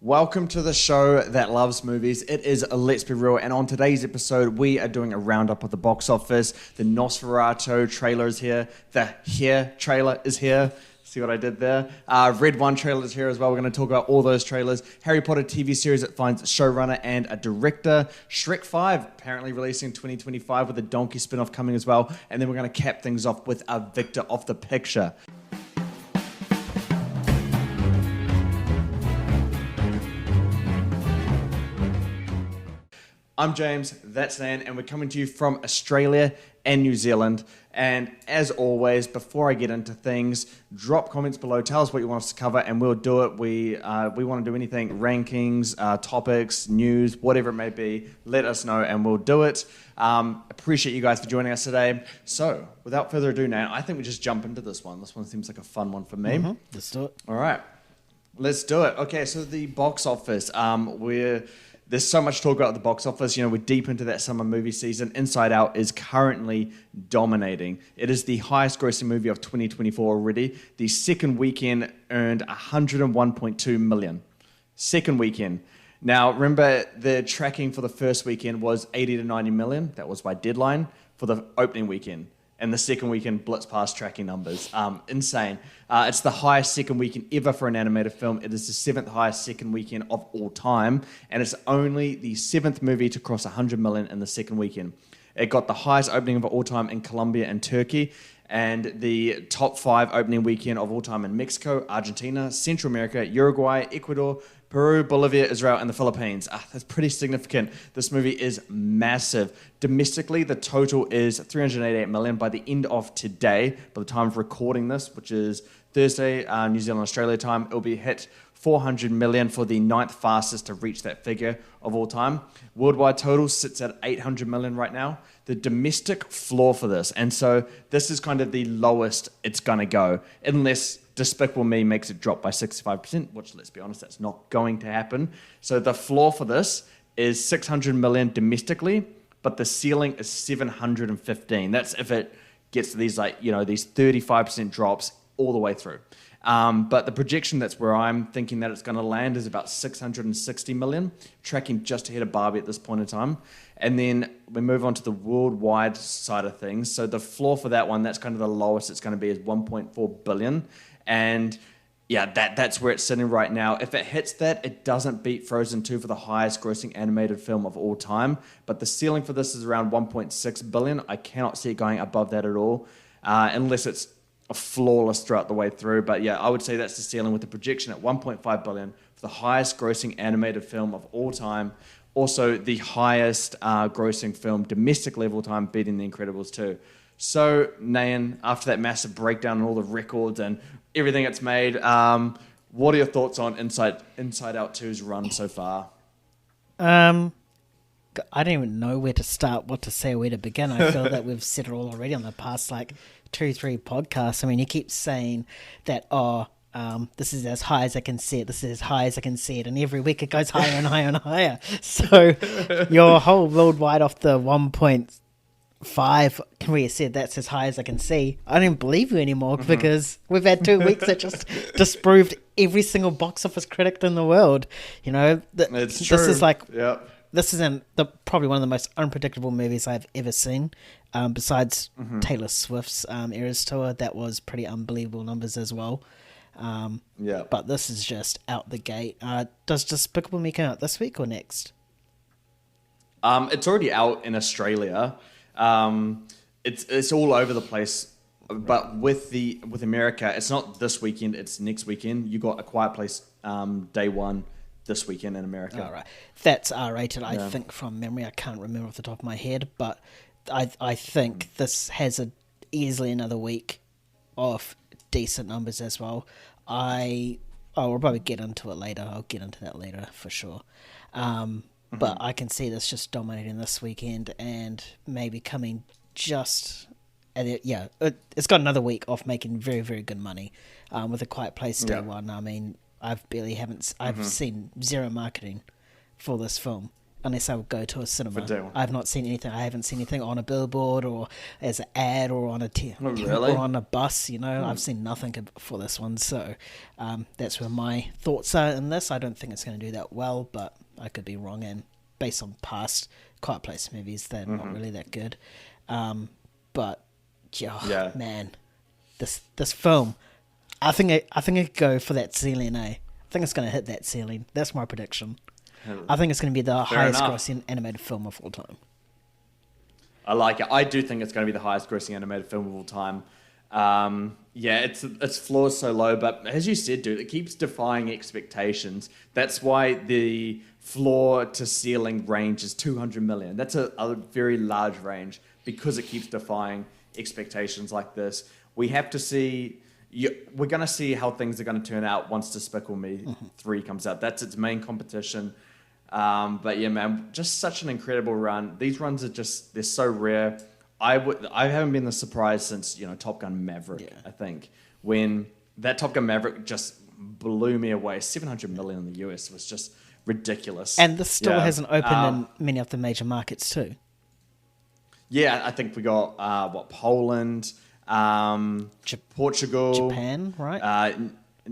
Welcome to the show that loves movies. It is Let's Be Real, and on today's episode, we are doing a roundup of the box office. The Nosferatu trailer is here. The Here trailer is here. See what I did there? Red One trailer is here as well. We're going to talk about all those trailers. Harry Potter TV series that finds a showrunner and a director. Shrek 5 apparently releasing 2025 with a donkey spin-off coming as well. And then we're going to cap things off with a Victor of the Picture. I'm James, that's Nan, and we're coming to you from Australia and New Zealand. And as always, before I get into things, drop comments below, tell us what you want us to cover, and we'll do it. We want to do anything, rankings, topics, news, whatever it may be. Let us know, and we'll do it. Appreciate you guys for joining us today. So, without further ado, Nan, I think we just jump into this one. This one seems like a fun one for me. Let's do it. All right, let's do it. Okay, so the box office, there's so much talk about the box office. You know, we're deep into that summer movie season. Inside Out is currently dominating. It is the highest grossing movie of 2024 already. The second weekend earned $101.2 million. Second weekend. Now, remember, the tracking for the first weekend was 80 to 90 million. That was by deadline for the opening weekend. And the second weekend blitz past tracking numbers. Insane. It's the highest second weekend ever for an animated film. It is the seventh highest second weekend of all time. And it's only the seventh movie to cross 100 million in the second weekend. It got the highest opening of all time in Colombia and Turkey. And the top 5 opening weekend of all time in Mexico, Argentina, Central America, Uruguay, Ecuador, Peru, Bolivia, Israel, and the Philippines. That's pretty significant. This movie is massive. Domestically, the total is 388 million by the end of today. By the time of recording this, which is Thursday, New Zealand, Australia time, it'll be hit 400 million for the 9th fastest to reach that figure of all time. Worldwide total sits at 800 million right now. The domestic floor for this, and so this is kind of the lowest it's going to go, unless Despicable Me makes it drop by 65%, which, let's be honest, that's not going to happen. So the floor for this is 600 million domestically, but the ceiling is 715. That's if it gets to these, these 35% drops all the way through. But the projection, that's where I'm thinking that it's going to land, is about 660 million, tracking just ahead of Barbie at this point in time. And then we move on to the worldwide side of things. So the floor for that one, that's kind of the lowest it's going to be, is 1.4 billion. And yeah, that's where it's sitting right now. If it hits that, it doesn't beat Frozen 2 for the highest grossing animated film of all time. But the ceiling for this is around 1.6 billion. I cannot see it going above that at all, unless it's flawless throughout the way through. But yeah, I would say that's the ceiling, with the projection at 1.5 billion for the highest grossing animated film of all time. Also the highest grossing film domestically of all time, beating The Incredibles 2. So, Nan, after that massive breakdown and all the records and everything it's made, what are your thoughts on Inside Out 2's run so far? I don't even know where to start, what to say, where to begin. I feel that we've said it all already on the past 2-3 podcasts. I mean, you keep saying that, this is as high as I can see it, this is as high as I can see it, and every week it goes higher and higher and higher. So your whole worldwide off the 1.5, where you said that's as high as I can see, I don't believe you anymore, because we've had 2 weeks that just disproved every single box office critic in the world. You know, it's true. This is this isn't probably one of the most unpredictable movies I've ever seen, besides Taylor Swift's Eras Tour. That was pretty unbelievable numbers as well. But this is just out the gate. Does Despicable Me come out this week or next? It's already out in Australia. It's all over the place. But with America, it's not this weekend, it's next weekend. You got A Quiet Place day one this weekend in America. All right. That's R-rated, I think, from memory. I can't remember off the top of my head, but I think this has easily another week of decent numbers as well. We'll probably get into it later. I'll get into that later for sure. But I can see this just dominating this weekend and maybe coming just... it's got another week off making very, very good money with A Quiet Place day one. I mean, I've seen zero marketing for this film, unless I would go to a cinema. For day one. I've not seen anything. I haven't seen anything on a billboard or as an ad or on a really? or on a bus. I've seen nothing for this one. So that's where my thoughts are in this. I don't think it's going to do that well, but I could be wrong. And based on past Quiet Place movies, they're not really that good. But man, this film, I think it could go for that ceiling. I think it's going to hit that ceiling. That's my prediction. I think it's going to be the highest grossing animated film of all time. I like it. I do think it's going to be the highest grossing animated film of all time. Its floor is so low, but as you said, dude, it keeps defying expectations. That's why the floor to ceiling range is 200 million. That's a very large range because it keeps defying expectations like this. We have to see... we're going to see how things are going to turn out once Despicable Me 3 comes out. That's its main competition. But yeah, man, just such an incredible run. These runs are they're so rare. I haven't been this surprised since, Top Gun Maverick, I think. When that Top Gun Maverick just blew me away. 700 million in the US was just ridiculous. And this still hasn't opened in many of the major markets too. Yeah, I think we got, Poland... Portugal, Japan, right?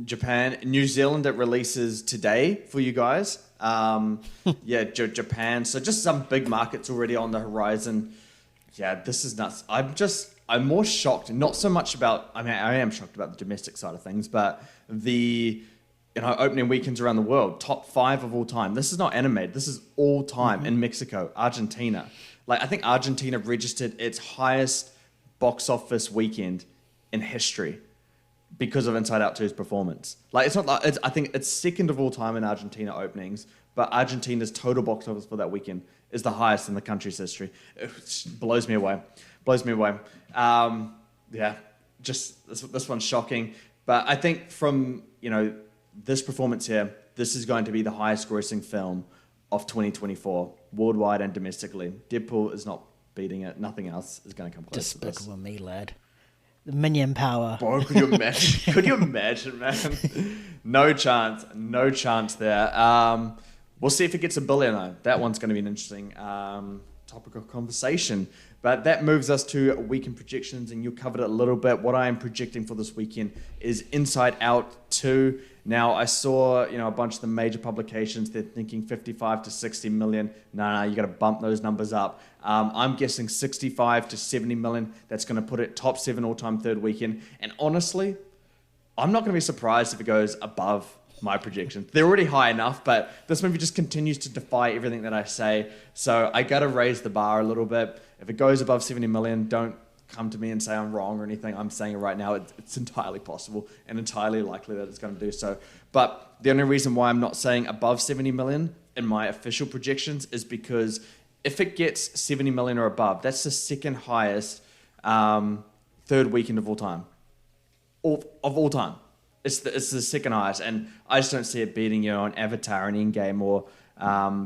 Japan, New Zealand. It releases today for you guys. Japan. So just some big markets already on the horizon. Yeah, this is nuts. I'm more shocked. Not so much about. I mean, I am shocked about the domestic side of things, but the opening weekends around the world, top 5 of all time. This is not animated. This is all time in Mexico, Argentina. I think Argentina registered its highest box office weekend in history because of Inside Out 2's performance. It's not like I think it's second of all time in Argentina openings, but Argentina's total box office for that weekend is the highest in the country's history. It blows me away. This one's shocking. But I think from this performance here, this is going to be the highest grossing film of 2024 worldwide and domestically. Deadpool is not beating it. Nothing else is going to come close to this. Despicable Me, lad. The minion power. Bro, could you imagine? Could you imagine, man? No chance there. We'll see if it gets $1 billion though. That one's going to be an interesting topic of conversation. But that moves us to weekend projections, and you covered it a little bit. What I am projecting for this weekend is Inside Out 2. Now, I saw a bunch of the major publications. They're thinking 55 to 60 million. No, you got to bump those numbers up. I'm guessing 65 to 70 million. That's going to put it top 7 all-time third weekend. And honestly, I'm not going to be surprised if it goes above my projections. They're already high enough, but this movie just continues to defy everything that I say. So I got to raise the bar a little bit. If it goes above 70 million, don't come to me and say I'm wrong or anything. I'm saying it right now. It's entirely possible and entirely likely that it's going to do so. But the only reason why I'm not saying above 70 million in my official projections is because if it gets 70 million or above, that's the second highest third weekend of all time. Of all time. It's the second highest. And I just don't see it beating, an Avatar, an Endgame, or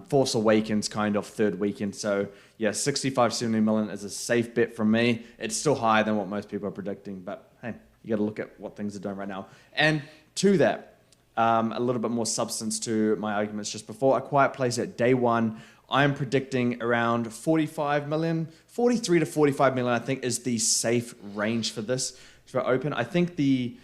Force Awakens kind of third weekend. So, yeah, 65, 70 million is a safe bet from me. It's still higher than what most people are predicting. But, hey, you got to look at what things are doing right now. And to that, a little bit more substance to my arguments just before. A Quiet Place at day one, I'm predicting around 45 million. 43 to 45 million, I think, is the safe range for this to open. I think the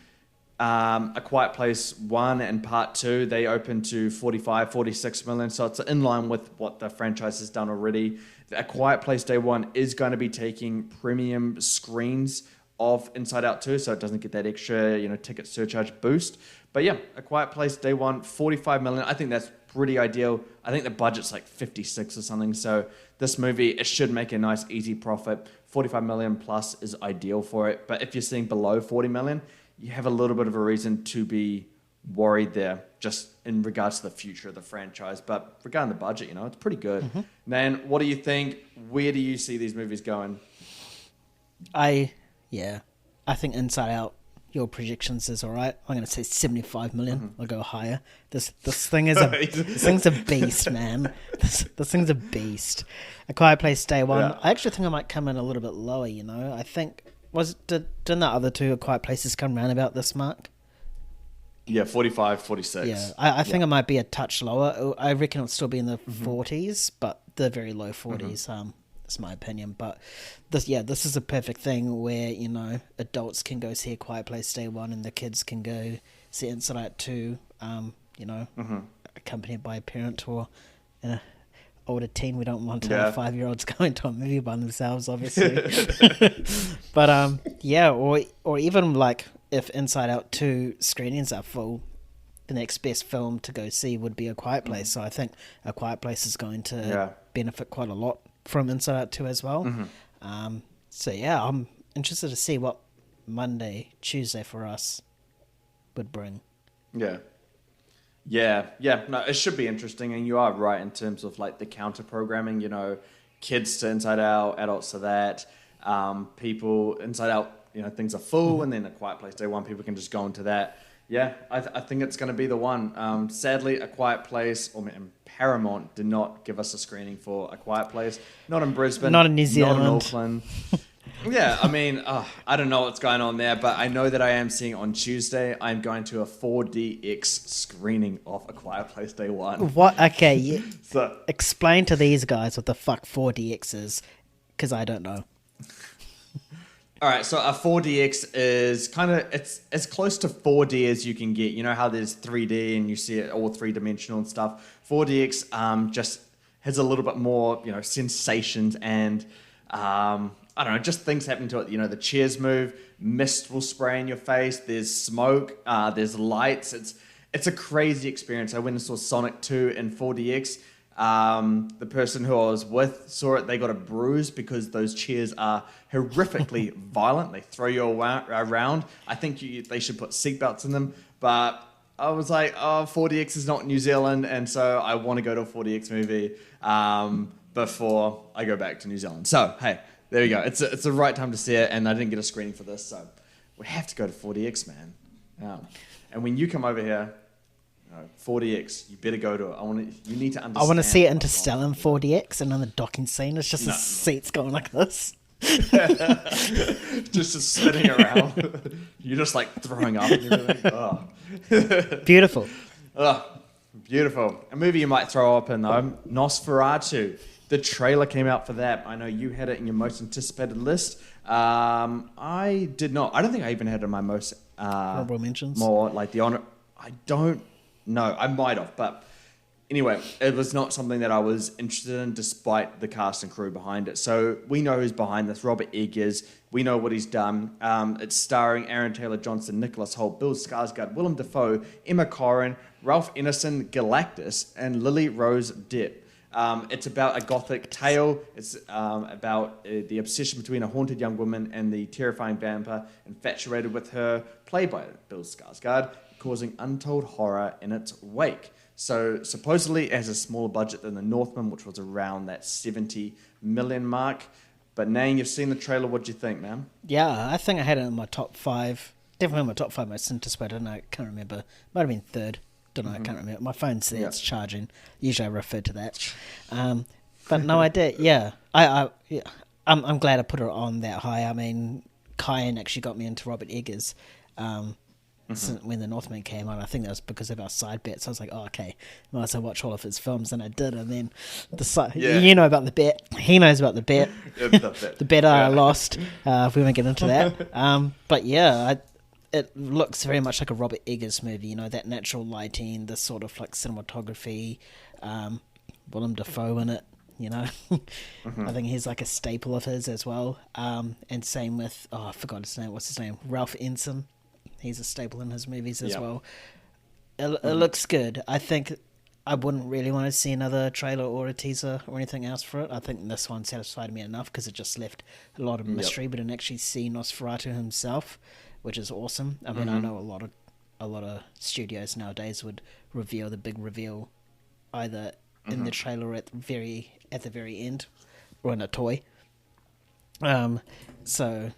A Quiet Place 1 and Part 2, they opened to 45, 46 million. So it's in line with what the franchise has done already. A Quiet Place Day 1 is going to be taking premium screens of Inside Out 2, so it doesn't get that extra, ticket surcharge boost. But yeah, A Quiet Place Day 1, 45 million. I think that's pretty ideal. I think the budget's like 56 or something. So this movie, it should make a nice, easy profit. 45 million plus is ideal for it. But if you're seeing below 40 million, you have a little bit of a reason to be worried there, just in regards to the future of the franchise. But regarding the budget, it's pretty good. Nan, what do you think? Where do you see these movies going? I think Inside Out, your projections is all right. I'm going to say 75 million. I'll go higher. This thing is this thing's a beast, man. This thing's a beast. A Quiet Place Day 1. Yeah. I actually think I might come in a little bit lower. I think didn't the other two A Quiet Places come round about this mark? Yeah, 45, 46. Yeah, I think it might be a touch lower. I reckon it'll still be in the 40s, but the very low 40s. That's my opinion. But this is a perfect thing where, you know, adults can go see A Quiet Place Day 1 and the kids can go see Inside Out 2, you know, accompanied by a parent or an older teen. We don't want 5-year-olds going to a movie by themselves, obviously. But, or even like if Inside Out 2 screenings are full, the next best film to go see would be A Quiet Place. So I think A Quiet Place is going to benefit quite a lot from Inside Out 2 as well. I'm interested to see what Tuesday for us would bring. No, it should be interesting, and you are right in terms of like the counter programming, you know, kids to Inside Out, adults to that, people Inside Out, you know, things are full, and then A Quiet Place Day 1, people can just go into that. Yeah, I think it's going to be the one. Sadly, A Quiet Place, Paramount did not give us a screening for A Quiet Place. Not in Brisbane. Not in New Zealand. Not in Auckland. Yeah, I mean, I don't know what's going on there, but I know that I am seeing on Tuesday, I'm going to a 4DX screening of A Quiet Place Day 1. What? Okay, So, explain to these guys what the fuck 4DX is, because I don't know. all right, so a 4DX is kind of, it's as close to 4D as you can get. You know how there's 3D and you see it all three-dimensional and stuff? 4DX just has a little bit more, you know, sensations and, I don't know, just things happen to it. You know, the chairs move, mist will spray in your face, there's smoke, there's lights. It's a crazy experience. I went and saw Sonic 2 in 4DX. The person who I was with saw it. They got a bruise because those chairs are horrifically violent. They throw you around. I think they should put seatbelts in them. But I was like, 4DX is not New Zealand, and so I want to go to a 4DX movie before I go back to New Zealand. So, hey, there you go. It's the right time to see it, and I didn't get a screening for this, so we have to go to 4DX, man. And when you come over here, 4DX, you better go to it. You need to understand. I want to see it Interstellar in 4DX, and on the docking scene, it's just the seats going like this. just spinning around. You're just like throwing up and everything. Oh. Beautiful. Beautiful. A movie you might throw up in though, Nosferatu. The trailer came out for that. I know you had it in your most anticipated list. I did not. I don't think I even had it in my most honorable mentions. More like the honor. I don't know. I might have, but anyway, it was not something that I was interested in, despite the cast and crew behind it. So we know who's behind this. Robert Eggers. We know what he's done. It's starring Aaron Taylor-Johnson, Nicholas Hoult, Bill Skarsgård, Willem Dafoe, Emma Corrin, Ralph Ineson, Galactus, and Lily Rose Depp. It's about a gothic tale. It's about the obsession between a haunted young woman and the terrifying vampire infatuated with her, played by Bill Skarsgård, causing untold horror in its wake. So supposedly it has a smaller budget than The Northman, which was around that 70 million mark. But Nang, you've seen the trailer. What do you think, man? Yeah, I think I had it in my top 5. Definitely in my top 5 most anticipated. I can't remember. Might have been third. Don't know. I can't remember. My phone's there. It's charging. Usually I refer to that. But no, I did. Yeah. I'm glad I put it on that high. I mean, Kyan actually got me into Robert Eggers. When The Northman came on, I think that was because of our side bets. I was like, oh, okay, might as well watch all of his films, and I did. And then you know about the bet. He knows about the bet. The bet I lost. We won't get into that. But yeah, it looks very much like a Robert Eggers movie. You know, that natural lighting, the sort of like cinematography, Willem Dafoe in it. You know, I think he's like a staple of his as well. And same with I forgot his name. What's his name? Ralph Ineson. He's a staple in his movies as well. It looks good. I think I wouldn't really want to see another trailer or a teaser or anything else for it. I think this one satisfied me enough because it just left a lot of mystery, but didn't actually see Nosferatu himself, which is awesome. I mean, I know a lot of studios nowadays would reveal the big reveal either in the trailer or at the very end, or in a toy. So.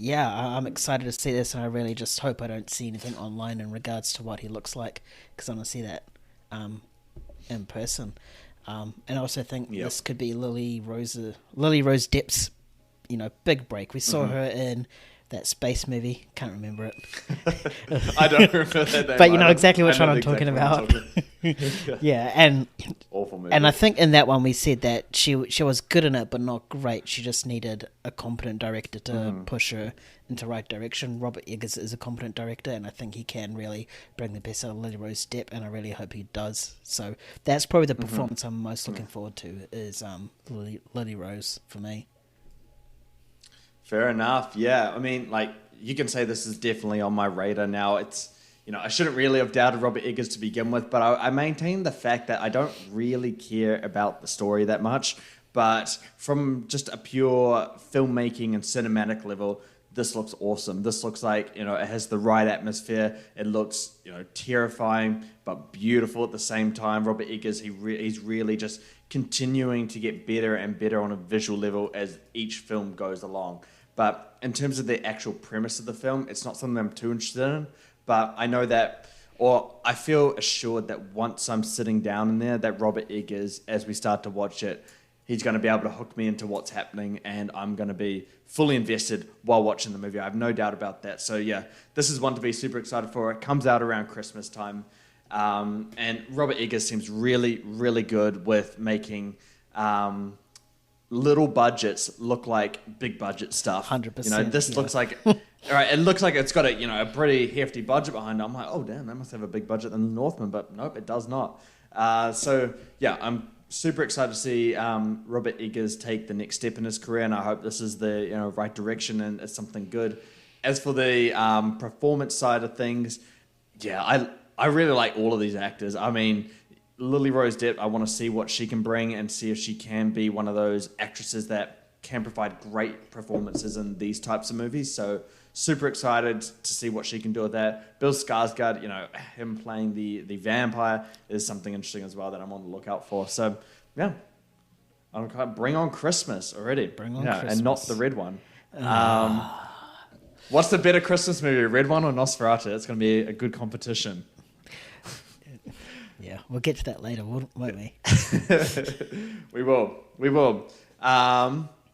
Yeah, I'm excited to see this, and I really just hope I don't see anything online in regards to what he looks like, because I want to see that in person. And I also think this could be Lily Rose Depp's, big break. We saw her in that space movie. Can't remember it. I don't remember that name. But you know either. exactly which I one know I'm exactly talking what about. you're talking- Yeah, and Awful movie. I think in that one we said that she was good in it, but not great. She just needed a competent director to push her into the right direction. Robert Eggers is a competent director, and I think he can really bring the best out of Lily Rose Depp, and I really hope he does. So that's probably the performance I'm most looking forward to is Lily Rose for me. Fair enough. Yeah. I mean, like, you can say this is definitely on my radar now. It's, I shouldn't really have doubted Robert Eggers to begin with, but I maintain the fact that I don't really care about the story that much. But from just a pure filmmaking and cinematic level, this looks awesome. This looks like, it has the right atmosphere. It looks, terrifying, but beautiful at the same time. Robert Eggers, he's really just continuing to get better and better on a visual level as each film goes along. But in terms of the actual premise of the film, it's not something I'm too interested in. But I know that, or I feel assured that once I'm sitting down in there, that Robert Eggers, as we start to watch it, he's going to be able to hook me into what's happening, and I'm going to be fully invested while watching the movie. I have no doubt about that. So yeah, this is one to be super excited for. It comes out around Christmas time. And Robert Eggers seems really, really good with making little budgets look like big budget stuff. 100%. This looks like, all right, it looks like it's got a pretty hefty budget behind it. I'm like, oh damn, that must have a big budget than The Northman, but nope, it does not. So yeah, I'm super excited to see Robert Eggers take the next step in his career, and I hope this is the right direction and it's something good. As for the performance side of things, yeah, I really like all of these actors. I mean, Lily Rose Depp, I want to see what she can bring and see if she can be one of those actresses that can provide great performances in these types of movies. So super excited to see what she can do with that. Bill Skarsgård, him playing the vampire is something interesting as well that I'm on the lookout for. So yeah, I'm kind of bring on Christmas already. Bring on Christmas. And not the red one. What's the better Christmas movie, red one or Nosferatu? It's going to be a good competition. Yeah, we'll get to that later, won't we? We will.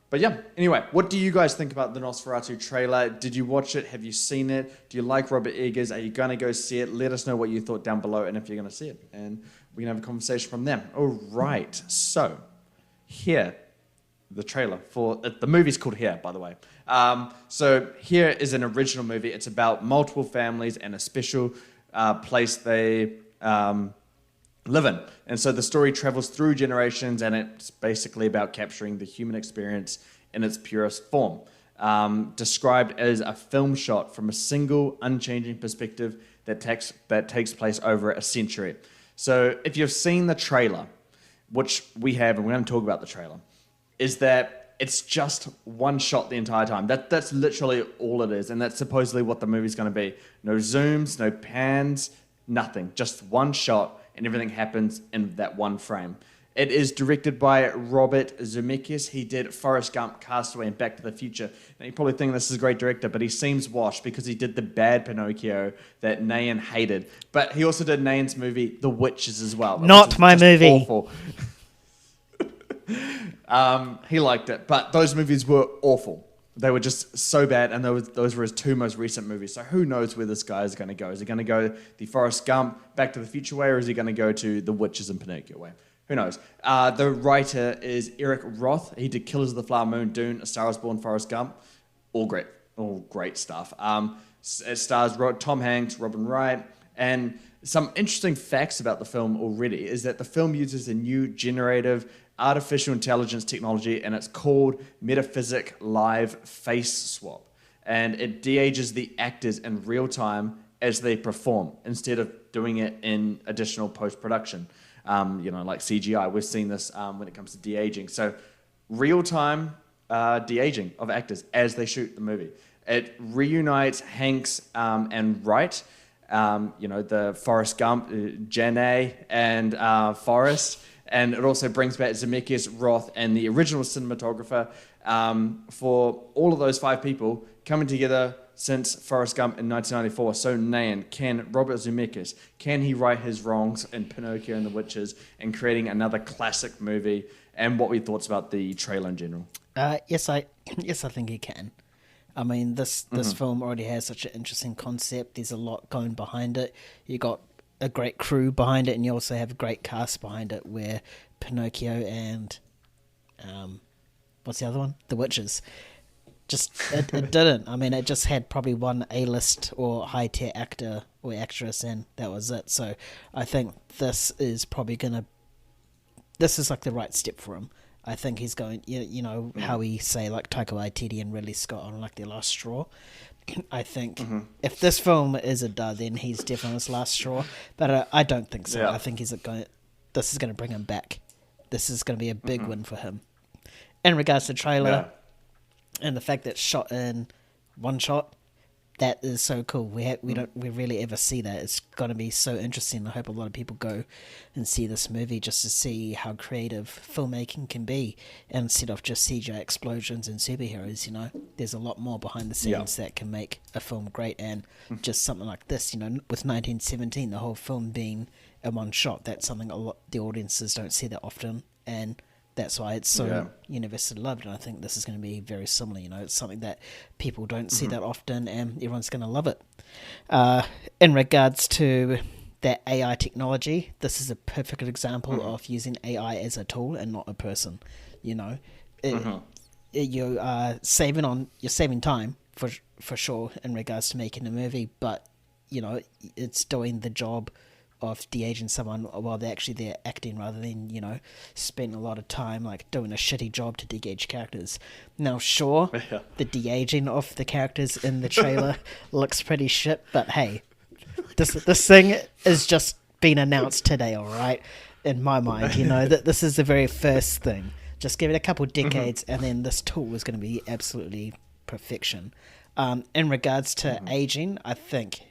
But yeah, anyway, what do you guys think about the Nosferatu trailer? Did you watch it? Have you seen it? Do you like Robert Eggers? Are you going to go see it? Let us know what you thought down below and if you're going to see it. And we can have a conversation from them. All right, so here, the trailer for... the movie's called Here, by the way. So Here is an original movie. It's about multiple families and a special place they... live in. And so the story travels through generations, and it's basically about capturing the human experience in its purest form. Described as a film shot from a single, unchanging perspective that takes place over a century. So if you've seen the trailer, which we have, and we're going to talk about the trailer, is that it's just one shot the entire time. That's literally all it is, and that's supposedly what the movie's going to be. No zooms, no pans, nothing. Just one shot, and everything happens in that one frame. It is directed by Robert Zemeckis. He did Forrest Gump, Castaway, and Back to the Future. Now, you probably think this is a great director, but he seems washed because he did the bad Pinocchio that Nayan hated. But he also did Nayan's movie, The Witches, as well. Not my movie. Awful. He liked it, but those movies were awful. They were just so bad, and those were his two most recent movies. So who knows where this guy is going to go? Is he going to go the Forrest Gump, Back to the Future way, or is he going to go to The Witches and Pinocchio way? Who knows? The writer is Eric Roth. He did Killers of the Flower Moon, Dune, A Star is Born, Forrest Gump. All great stuff. It stars Tom Hanks, Robin Wright, and some interesting facts about the film already is that the film uses a new generative artificial intelligence technology, and it's called Metaphysic Live Face Swap. And it de-ages the actors in real time as they perform instead of doing it in additional post-production. Like CGI. We've seen this when it comes to de-aging. So real-time de-aging of actors as they shoot the movie. It reunites Hanks and Wright, the Forrest Gump, Janae and Forrest. And it also brings back Zemeckis, Roth, and the original cinematographer for all of those five people coming together since Forrest Gump in 1994. So Nayan, can Robert Zemeckis, can he right his wrongs in Pinocchio and the Witches and creating another classic movie? And what were your thoughts about the trailer in general? Yes, I think he can. I mean, this film already has such an interesting concept. There's a lot going behind it. You got a great crew behind it, and you also have a great cast behind it, where Pinocchio and what's the other one? The Witches. Just it didn't. I mean, it just had probably one A-list or high-tier actor or actress, and that was it. So I think this is probably this is like the right step for him. I think he's going, how we say like Taika Waititi and Ridley Scott on like their last straw. I think if this film is a dud, then he's definitely his last straw. But I don't think so. Yeah. I think this is going to bring him back. This is going to be a big win for him. In regards to the trailer and the fact that it's shot in one shot, that is so cool. We rarely ever see that. It's going to be so interesting. I hope a lot of people go and see this movie just to see how creative filmmaking can be, instead of just CGI explosions and superheroes. There's a lot more behind the scenes that can make a film great, and just something like this. With 1917, the whole film being in one shot, that's something the audiences don't see that often, and that's why it's so universally loved, and I think this is going to be very similar. It's something that people don't see that often, and everyone's going to love it. In regards to that AI technology, this is a perfect example of using AI as a tool and not a person. You're saving time for sure in regards to making a movie, but it's doing the job of de-aging someone while they're acting, rather than spending a lot of time like doing a shitty job to de-age characters. Now sure, the de-aging of the characters in the trailer looks pretty shit, but hey, this thing is just been announced today, alright? In my mind, that this is the very first thing. Just give it a couple decades and then this tool is going to be absolutely perfection. In regards to aging, I think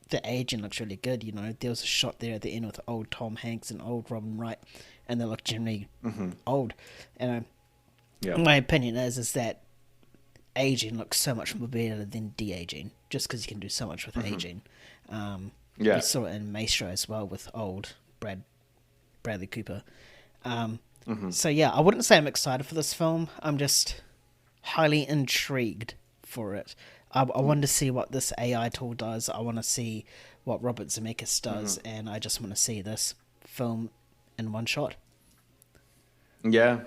the aging looks really good. There was a shot there at the end with old Tom Hanks and old Robin Wright, and they look generally old. And my opinion is that aging looks so much more better than de-aging, just because you can do so much with aging. We saw it in Maestro as well with old Bradley Cooper. So yeah, I wouldn't say I'm excited for this film. I'm just highly intrigued for it. I want to see what this AI tool does. I want to see what Robert Zemeckis does, and I just want to see this film in one shot. Yeah.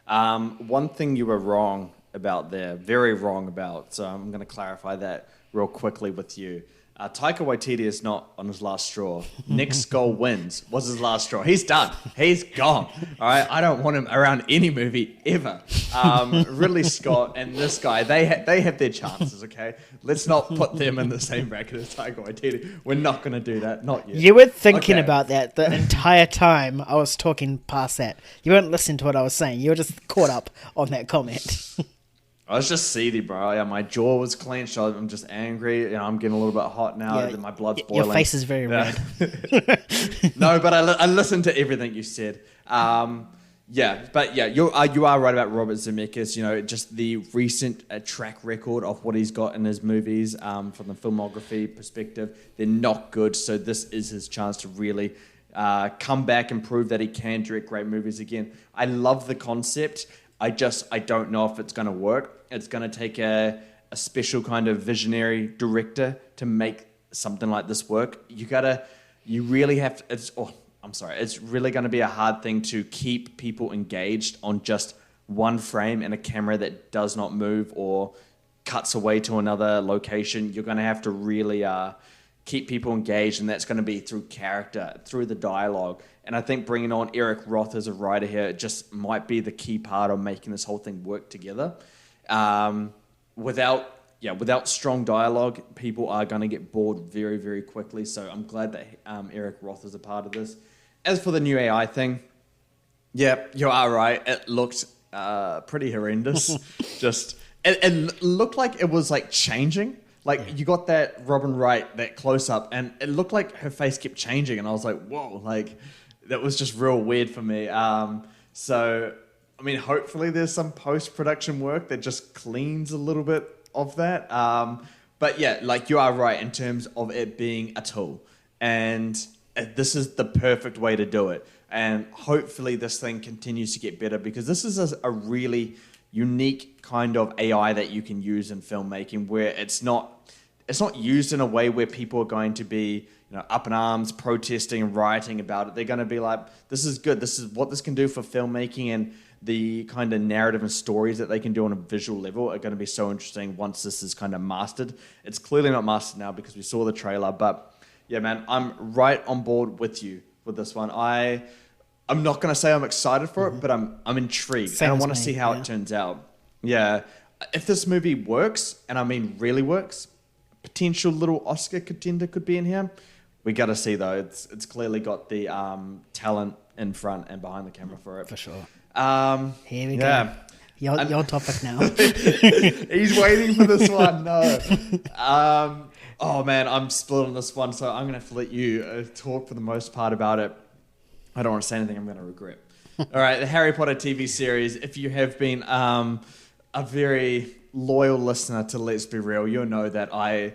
One thing you were wrong about there, very wrong about, so I'm going to clarify that real quickly with you. Taika Waititi is not on his last straw. Nick Skull wins was his last straw. He's done. He's gone. All right. I don't want him around any movie ever. Ridley Scott and this guy, they have their chances. Okay, let's not put them in the same bracket as Taika Waititi. We're not going to do that. Not yet. You were thinking about that the entire time I was talking past that. You weren't listening to what I was saying. You were just caught up on that comment. I was just seedy, bro. Yeah, my jaw was clenched. I'm just angry. I'm getting a little bit hot now. My blood's boiling. Your face is very red. No, but I listened to everything you said. You are right about Robert Zemeckis. Just the recent track record of what he's got in his movies from the filmography perspective, they're not good. So this is his chance to really come back and prove that he can direct great movies again. I love the concept. I don't know if it's going to work. It's going to take a special kind of visionary director to make something like this work. You really have to, it's really going to be a hard thing to keep people engaged on just one frame and a camera that does not move or cuts away to another location. You're going to have to really keep people engaged, and that's going to be through character, through the dialogue. And I think bringing on Eric Roth as a writer here just might be the key part of making this whole thing work together. Without strong dialogue, people are going to get bored very, very quickly. So I'm glad that Eric Roth is a part of this. As for the new AI thing, yeah, you are right. It looked pretty horrendous. It looked like it was like changing. You got that Robin Wright, that close up, and it looked like her face kept changing, and I was like, whoa, that was just real weird for me. Hopefully there's some post-production work that just cleans a little bit of that. But yeah, you are right in terms of it being a tool, and this is the perfect way to do it. And hopefully this thing continues to get better, because this is a really unique kind of AI that you can use in filmmaking, where it's not used in a way where people are going to be, up in arms, protesting and rioting about it. They're going to be like, this is good. This is what this can do for filmmaking, and the kind of narrative and stories that they can do on a visual level are going to be so interesting once this is kind of mastered. It's clearly not mastered now because we saw the trailer, but yeah, man, I'm right on board with you with this one. I'm not going to say I'm excited for it, but I'm intrigued. Same and I as want to me, see how yeah. it turns out. Yeah. If this movie works, and I mean really works, potential little Oscar contender could be in here. We got to see, though. It's clearly got the talent in front and behind the camera for it. For sure. Here we go. Your topic now. He's waiting for this one. No. Oh, man, I'm split on this one, so I'm going to have to let you talk for the most part about it. I don't want to say anything I'm going to regret. All right, the Harry Potter TV series. If you have been a very loyal listener to Let's Be Real, you'll know that I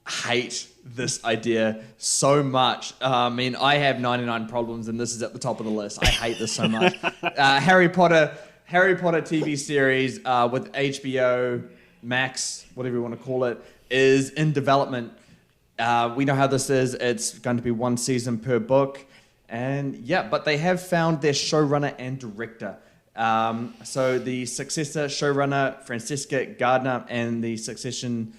hate this idea so much. I mean, I have 99 problems, and this is at the top of the list. I hate this so much. Harry Potter TV series with HBO Max, whatever you want to call it, is in development. We know how this is. It's going to be one season per book. And yeah, but they have found their showrunner and director. So the successor showrunner, Francesca Gardner, and the succession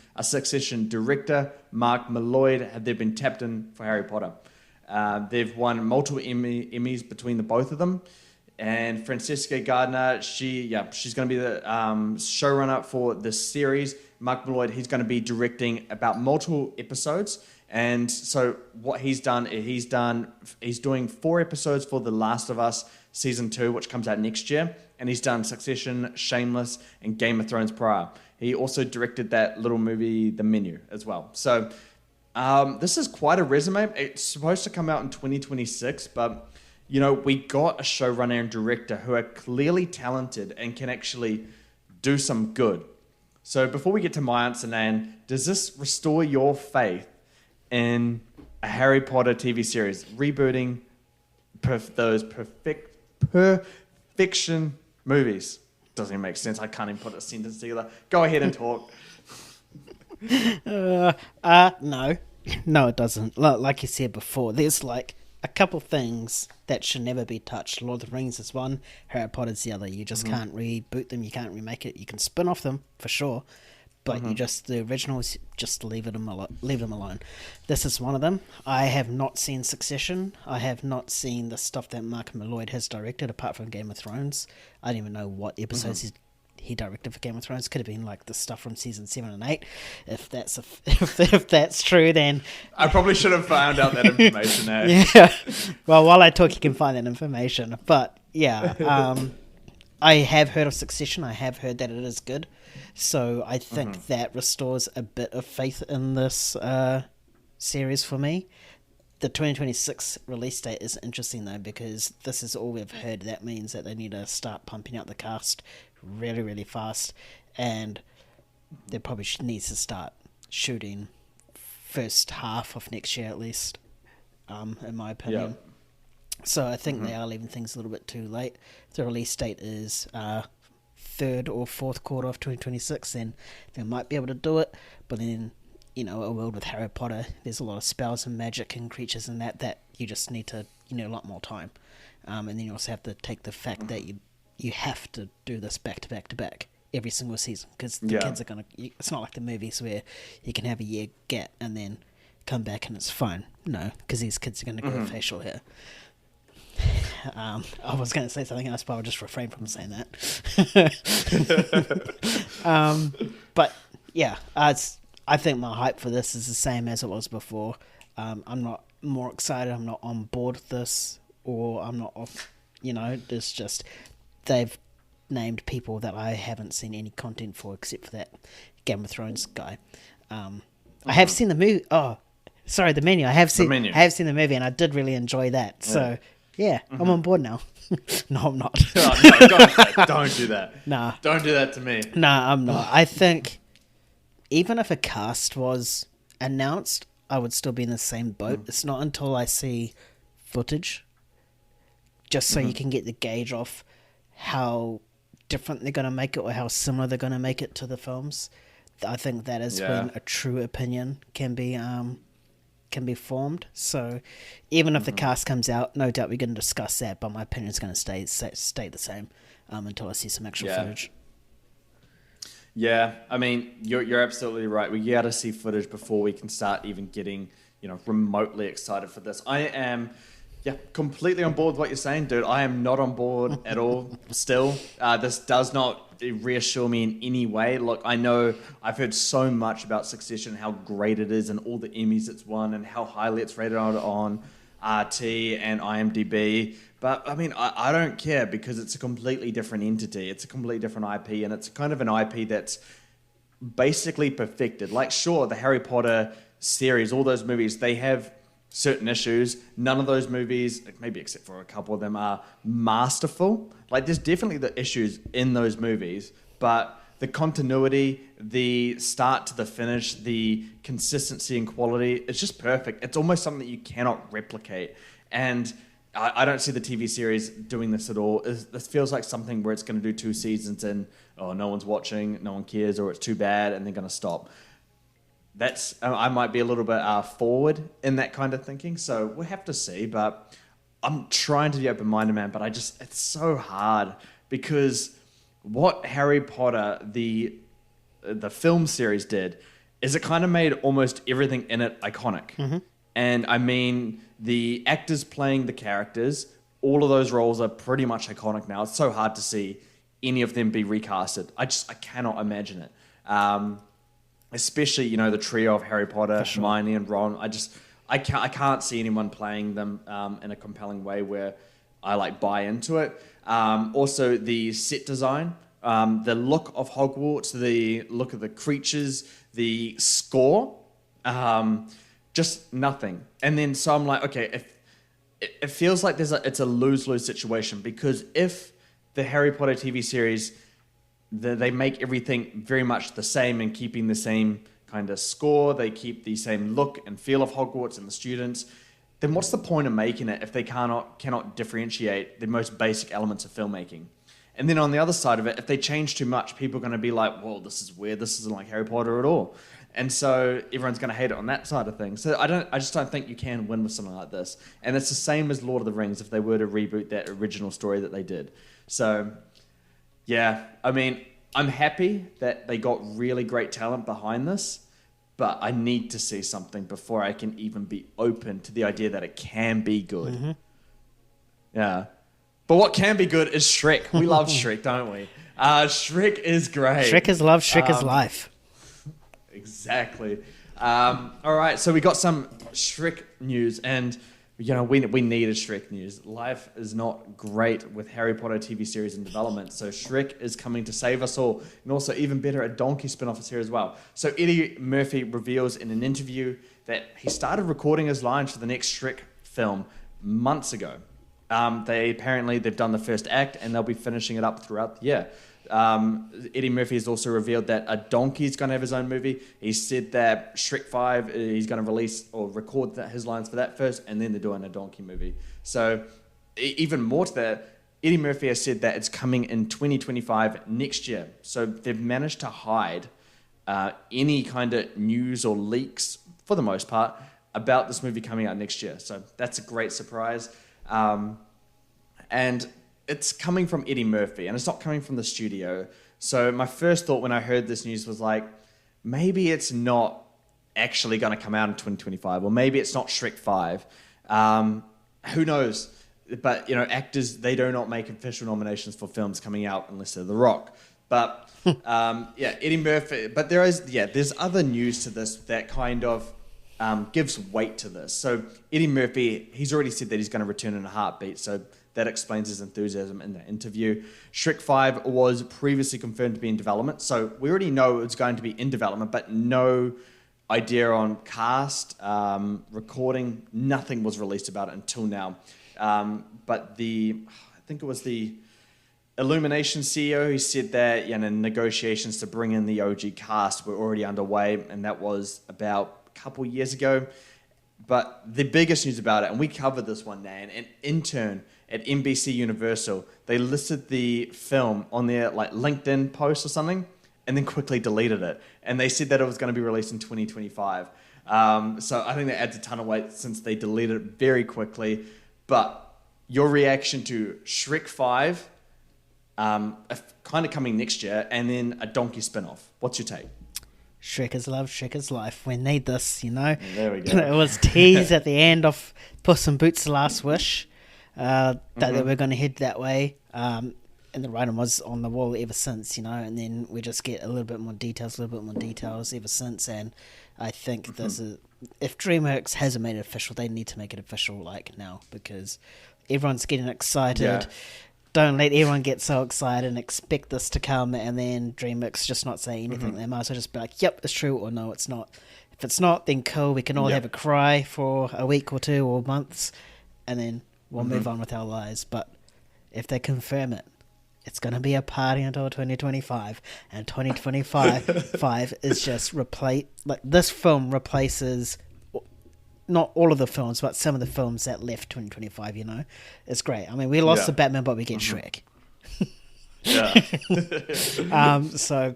director, Mark Malloy, they've been tapped in for Harry Potter. They've won multiple Emmys between the both of them. And Francesca Gardner, she's going to be the showrunner for this series. Mark Malloy, he's going to be directing about multiple episodes. And so what he's doing 4 episodes for The Last of Us Season 2, which comes out next year. And he's done Succession, Shameless, and Game of Thrones prior. He also directed that little movie, The Menu, as well. So this is quite a resume. It's supposed to come out in 2026, but we got a showrunner and director who are clearly talented and can actually do some good. So before we get to my answer, Nan, does this restore your faith in a Harry Potter TV series rebooting those perfection movies? Doesn't even make sense. I can't even put a sentence together. Go ahead and talk. No, it doesn't. Like you said before, there's like a couple things that should never be touched. Lord of the Rings is one, Harry Potter's the other. You just can't reboot them, you can't remake it. You can spin off them for sure, but the originals, just leave them alone. This is one of them. I have not seen Succession. I have not seen the stuff that Mark Malloy has directed, apart from Game of Thrones. I don't even know what episodes he directed for Game of Thrones. Could have been like the stuff from season 7 and 8. If that's true, then I probably should have found out that information. Yeah. Well, while I talk, you can find that information. But yeah, I have heard of Succession. I have heard that it is good. So I think that restores a bit of faith in this series for me. The 2026 release date is interesting, though, because this is all we've heard. That means that they need to start pumping out the cast really, really fast. And they probably needs to start shooting first half of next year, at least, in my opinion. Yep. So I think they are leaving things a little bit too late. The release date is third or fourth quarter of 2026, then they might be able to do it. But then, a world with Harry Potter, there's a lot of spells and magic and creatures and that you just need to, a lot more time. And then you also have to take the fact that you have to do this back to back to back every single season, because the kids are going to... It's not like the movies where you can have a year gap and then come back and it's fine. No, because these kids are going to grow facial hair. I was going to say something else, but I'll just refrain from saying that. But yeah, I think my hype for this is the same as it was before. I'm not more excited. I'm not on board with this, or I'm not off. It's just they've named people that I haven't seen any content for, except for that Game of Thrones guy. I have seen the movie. Oh, sorry, The Menu. I have seen the movie, and I did really enjoy that. So. Yeah, I'm on board now. No, I'm not. No, don't do that. Nah. Don't do that to me. Nah, I'm not. I think even if a cast was announced, I would still be in the same boat. It's not until I see footage, just so you can get the gauge of how different they're going to make it or how similar they're going to make it to the films. I think that is when a true opinion can be formed. So even if the cast comes out, no doubt we're going to discuss that, but my opinion is going to stay the same until I see some actual footage. Yeah, I mean, you're absolutely right. We got to see footage before we can start even getting, remotely excited for this. I am, completely on board with what you're saying, dude. I am not on board at all still. This does not reassure me in any way. Look, I know I've heard so much about Succession, how great it is and all the Emmys it's won and how highly it's rated on RT and IMDb. But, I mean, I don't care because it's a completely different entity. It's a completely different IP, and it's kind of an IP that's basically perfected. Like, sure, the Harry Potter series, all those movies, they have certain issues. None of those movies, maybe except for a couple of them, are masterful. Like, there's definitely the issues in those movies, but the continuity, the start to the finish, the consistency and quality, it's just perfect. It's almost something that you cannot replicate. And I don't see the TV series doing this at all. This feels like something where it's going to do 2 seasons and, no one's watching, no one cares, or it's too bad, and they're going to stop. I might be a little bit forward in that kind of thinking, so we'll have to see. But I'm trying to be open-minded, man, but it's so hard because what Harry Potter, the film series did, is it kind of made almost everything in it iconic. Mm-hmm. And I mean, the actors playing the characters, all of those roles are pretty much iconic now. It's so hard to see any of them be recasted. I cannot imagine it. Especially, the trio of Harry Potter, Hermione, and Ron. I can't see anyone playing them in a compelling way where I buy into it. Also, the set design, the look of Hogwarts, the look of the creatures, the score. Just nothing. And then so I'm like, okay, it feels like it's a lose-lose situation because if the Harry Potter TV series, they make everything very much the same and keeping the same kind of score, they keep the same look and feel of Hogwarts and the students, then what's the point of making it if they cannot differentiate the most basic elements of filmmaking? And then on the other side of it, if they change too much, people are going to be like, well, this is weird, this isn't like Harry Potter at all. And so everyone's going to hate it on that side of things. So I just don't think you can win with something like this. And it's the same as Lord of the Rings if they were to reboot that original story that they did. So, yeah, I mean, I'm happy that they got really great talent behind this, but I need to see something before I can even be open to the idea that it can be good. Mm-hmm. Yeah. But what can be good is Shrek. We love Shrek, don't we? Shrek is great. Shrek is love, Shrek is life. Exactly. All right, so we got some Shrek news, and we needed Shrek news. Life is not great with Harry Potter TV series in development, so Shrek is coming to save us all, and also even better, a donkey spin-off is here as well. So Eddie Murphy reveals in an interview that he started recording his lines for the next Shrek film months ago. They've done the first act, and they'll be finishing it up throughout the year. Eddie Murphy has also revealed that a donkey's going to have his own movie. He said that Shrek 5, he's going to release or record his lines for that first, and then they're doing a donkey movie. So even more to that, Eddie Murphy has said that it's coming in 2025 next year. So they've managed to hide any kind of news or leaks, for the most part, about this movie coming out next year. So that's a great surprise. And it's coming from Eddie Murphy, and it's not coming from the studio. So my first thought when I heard this news was like, maybe it's not actually going to come out in 2025, or maybe it's not Shrek 5. Who knows? But, actors, they do not make official nominations for films coming out unless they're The Rock. But, Eddie Murphy. But there's other news to this that kind of gives weight to this. So Eddie Murphy, he's already said that he's going to return in a heartbeat. So that explains his enthusiasm in the interview. Shrek 5 was previously confirmed to be in development. So we already know it's going to be in development, but no idea on cast, recording, nothing was released about it until now. But I think it was the Illumination CEO who said that negotiations to bring in the OG cast were already underway, and that was about a couple years ago. But the biggest news about it, and we covered this one day, an intern at NBC Universal, they listed the film on their like LinkedIn post or something, and then quickly deleted it. And they said that it was going to be released in 2025. So I think that adds a ton of weight since they deleted it very quickly. But your reaction to Shrek 5, kind of coming next year, and then a Donkey spin-off. What's your take? Shrek is love, Shrek is life. We need this, you know. There we go. It was teased at the end of Puss in Boots' Last Wish that we're going to head that way. And the writing was on the wall ever since, you know. And then we just get a little bit more details ever since. And I think this is, if DreamWorks hasn't made it official, they need to make it official like now, because everyone's getting excited. Yeah. Don't let everyone get so excited and expect this to come, and then DreamWorks just not say anything. They might as well just be like, yep, it's true, or no, it's not. If it's not, then cool, we can all have a cry for a week or two or months, and then we'll move on with our lives. But if they confirm it, it's going to be a party until 2025, and 2025 is just this film replaces not all of the films, but some of the films that left 2025, you know. It's great. I mean, we lost the Batman, but we get Shrek. So,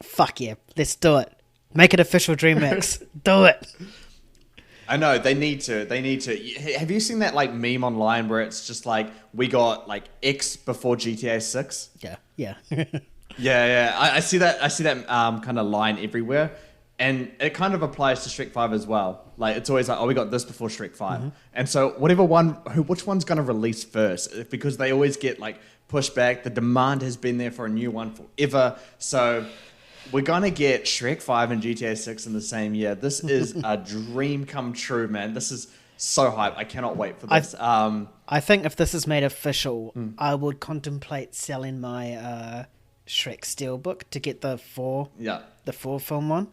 fuck yeah. Let's do it. Make it official, DreamWorks. Do it. I know, they need to. Have you seen that like meme online where it's just like, we got like X before GTA 6? Yeah. Yeah. I see that kind of line everywhere. And it kind of applies to Shrek 5 as well. Like, it's always like, oh, we got this before Shrek 5. And so which one's going to release first? Because they always get, like, pushed back. The demand has been there for a new one forever. So we're going to get Shrek 5 and GTA 6 in the same year. This is a dream come true, man. This is so hype. I cannot wait for this. I think if this is made official, I would contemplate selling my Shrek Steelbook to get the four film one.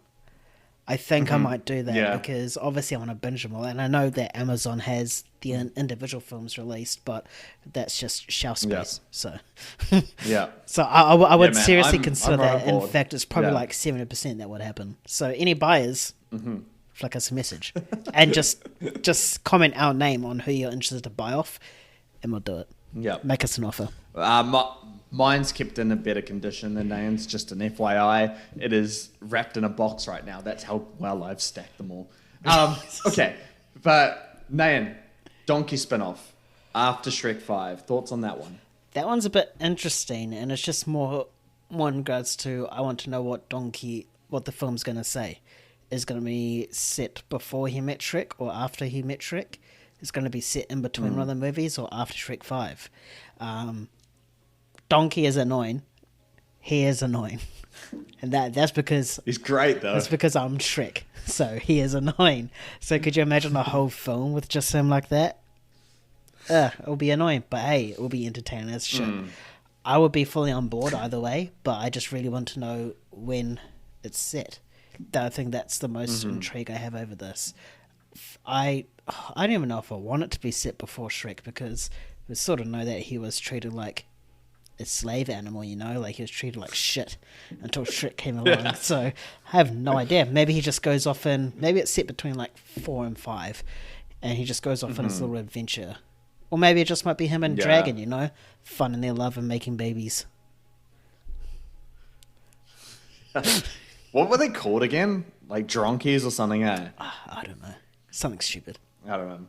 I think I might do that because obviously I want to binge them all, and I know that Amazon has the individual films released, but that's just shelf space. So, so I would seriously consider that. In fact, it's probably like 70% that would happen. So, any buyers, flick us a message and just comment our name on who you're interested to buy off, and we'll do it. Yeah, make us an offer. Mine's kept in a better condition than Nayan's, just an FYI. It is wrapped in a box right now. That's how well I've stacked them all. Okay, but Nayan, Donkey spin-off after Shrek 5. Thoughts on that one? That one's a bit interesting, and it's just more in regards to, I want to know what the film's going to say. Is going to be set before he met Shrek or after he met Shrek? Is going to be set in between one of the movies or after Shrek 5? Donkey is annoying. He is annoying. And that's because... He's great, though. That's because I'm Shrek. So he is annoying. So could you imagine a whole film with just him like that? It'll be annoying. But hey, it will be entertaining as shit. I would be fully on board either way. But I just really want to know when it's set. I think that's the most intrigue I have over this. I don't even know if I want it to be set before Shrek, because we sort of know that he was treated like a slave animal, you know, like he was treated like shit until Shrek came along. So I have no idea. Maybe he just goes off maybe it's set between like 4 and 5, and he just goes off on his little adventure. Or maybe it just might be him and Dragon, you know, finding their love and making babies. What were they called again? Like Dronkies or something, eh? I don't know. Something stupid. I don't know.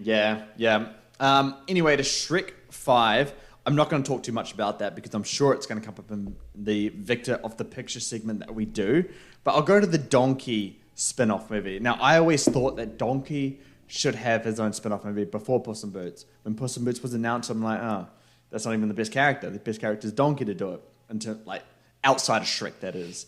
Yeah. Anyway, to Shrek 5, I'm not going to talk too much about that because I'm sure it's going to come up in the Victor of the Picture segment that we do. But I'll go to the Donkey spin-off movie. Now, I always thought that Donkey should have his own spin-off movie before Puss in Boots. When Puss in Boots was announced, I'm like, oh, that's not even the best character. The best character is Donkey to do it. Until, like, outside of Shrek, that is.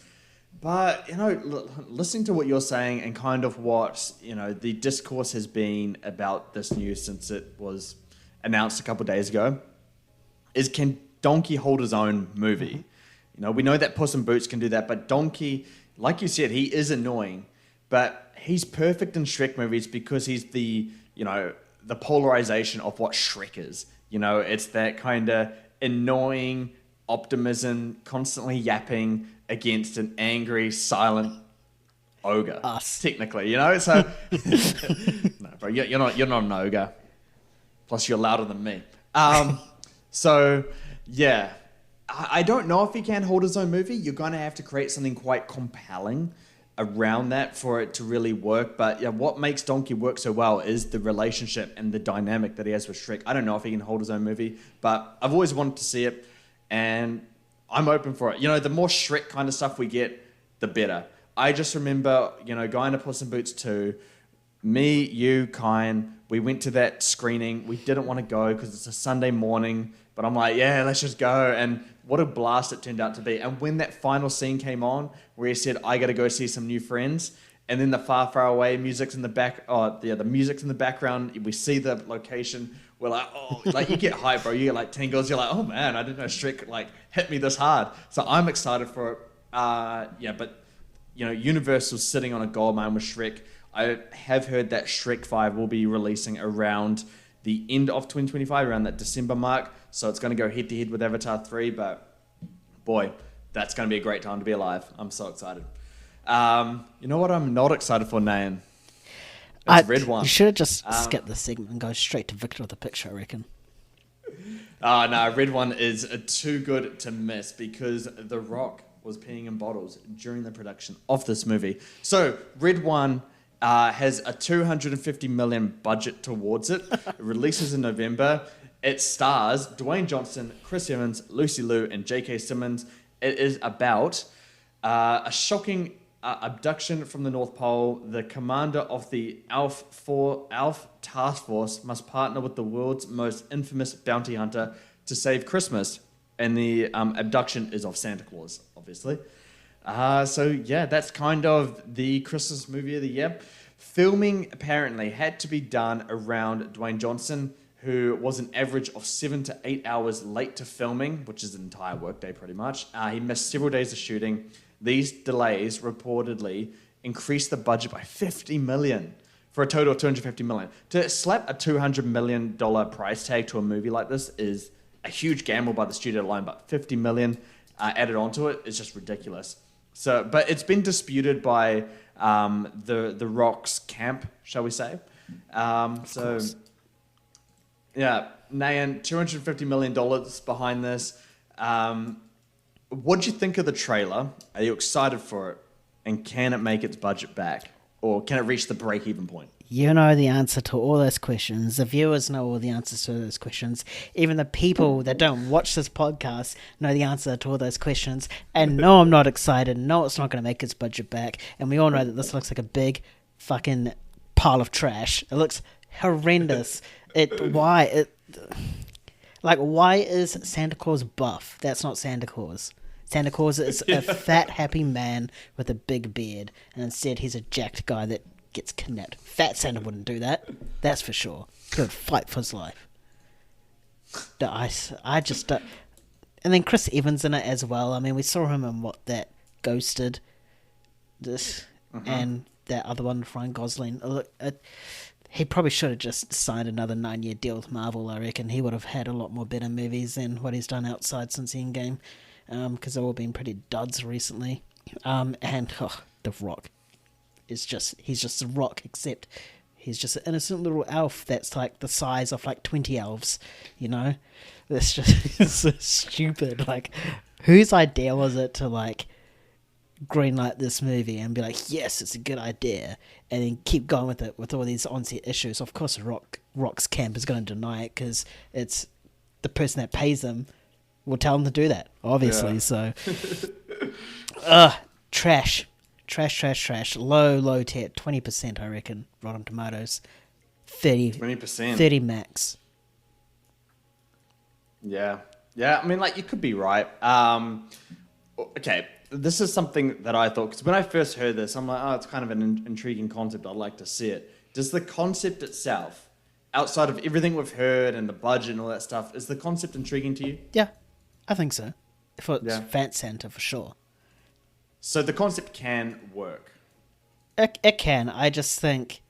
But, you know, listening to what you're saying and kind of what, you know, the discourse has been about this news since it was announced a couple of days ago, is can Donkey hold his own movie? You know, we know that Puss in Boots can do that, but Donkey, like you said, he is annoying, but he's perfect in Shrek movies because he's the, you know, the polarization of what Shrek is. You know, it's that kind of annoying optimism, constantly yapping against an angry, silent ogre. Us. Technically, you know? So, no, bro, you're not an ogre. Plus, you're louder than me. So, yeah. I don't know if he can hold his own movie. You're going to have to create something quite compelling around that for it to really work. But yeah, what makes Donkey work so well is the relationship and the dynamic that he has with Shrek. I don't know if he can hold his own movie, but I've always wanted to see it, and I'm open for it. You know, the more Shrek kind of stuff we get, the better. I just remember, you know, going to Puss in Boots 2, me, you, Kyan, we went to that screening. We didn't want to go because it's a Sunday morning, but I'm like, yeah, let's just go. And what a blast it turned out to be. And when that final scene came on, where he said, I got to go see some new friends, and then the far, far away music's in the back, the music's in the background, we see the location, we're like, oh, like you get hype, bro. You get like tingles. You're like, oh man, I didn't know Shrek like hit me this hard. So I'm excited for it. Yeah, but you know, Universal's sitting on a gold mine with Shrek. I have heard that Shrek 5 will be releasing around the end of 2025, around that December mark. So it's going to go head to head with Avatar 3. But boy, that's going to be a great time to be alive. I'm so excited. You know what I'm not excited for, Nayan? It's Red One. You should have just skipped this segment and go straight to Victor with the picture, I reckon. No, Red One is too good to miss because The Rock was peeing in bottles during the production of this movie. So Red One has a $250 million budget towards it. It releases in November. It stars Dwayne Johnson, Chris Evans, Lucy Liu, and J.K. Simmons. It is about a shocking abduction from the North Pole. The commander of the ALF task force must partner with the world's most infamous bounty hunter to save Christmas. And the abduction is of Santa Claus, obviously. So yeah, that's kind of the Christmas movie of the year. Filming apparently had to be done around Dwayne Johnson, who was an average of 7 to 8 hours late to filming, which is an entire workday pretty much. He missed several days of shooting. These delays reportedly increased the budget by $50 million for a total of $250 million. To slap a $200 million price tag to a movie like this is a huge gamble by the studio alone, but $50 million added onto it is just ridiculous. So, but it's been disputed by the Rock's camp, shall we say? So, yeah, Nayan, $250 million behind this. What do you think of the trailer? Are you excited for it? And can it make its budget back? Or can it reach the break-even point? You know the answer to all those questions. The viewers know all the answers to those questions. Even the people that don't watch this podcast know the answer to all those questions. And no, I'm not excited. No, it's not going to make its budget back. And we all know that this looks like a big fucking pile of trash. It looks horrendous. Why is Santa Claus buff? That's not Santa Claus. Santa Claus is a fat, happy man with a big beard. And instead, he's a jacked guy that gets kidnapped. Fat Santa wouldn't do that. That's for sure. He would fight for his life. I just don't. And then Chris Evans in it as well. I mean, we saw him in that Ghosted, and that other one, Ryan Gosling. He probably should have just signed another 9-year deal with Marvel. I reckon he would have had a lot more better movies than what he's done outside since Endgame, because they've all been pretty duds recently. The Rock. He's just a rock, except he's just an innocent little elf that's like the size of like 20 elves, you know? That's just it's so stupid. Like, whose idea was it to like greenlight this movie and be like, yes, it's a good idea, and then keep going with it with all these on-set issues? Of course, Rock's camp is going to deny it because it's the person that pays them will tell them to do that, obviously. Yeah. So, trash. Low tier, 20%, I reckon. Rotten Tomatoes, 20%, 30 max. Yeah. I mean, like, you could be right. Okay, this is something that I thought, because when I first heard this, I'm like, oh, it's kind of an intriguing concept. I'd like to see it. Does the concept itself, outside of everything we've heard and the budget and all that stuff, is the concept intriguing to you? Yeah, I think so. For Fat Santa, for sure. So the concept can work. It can. I just think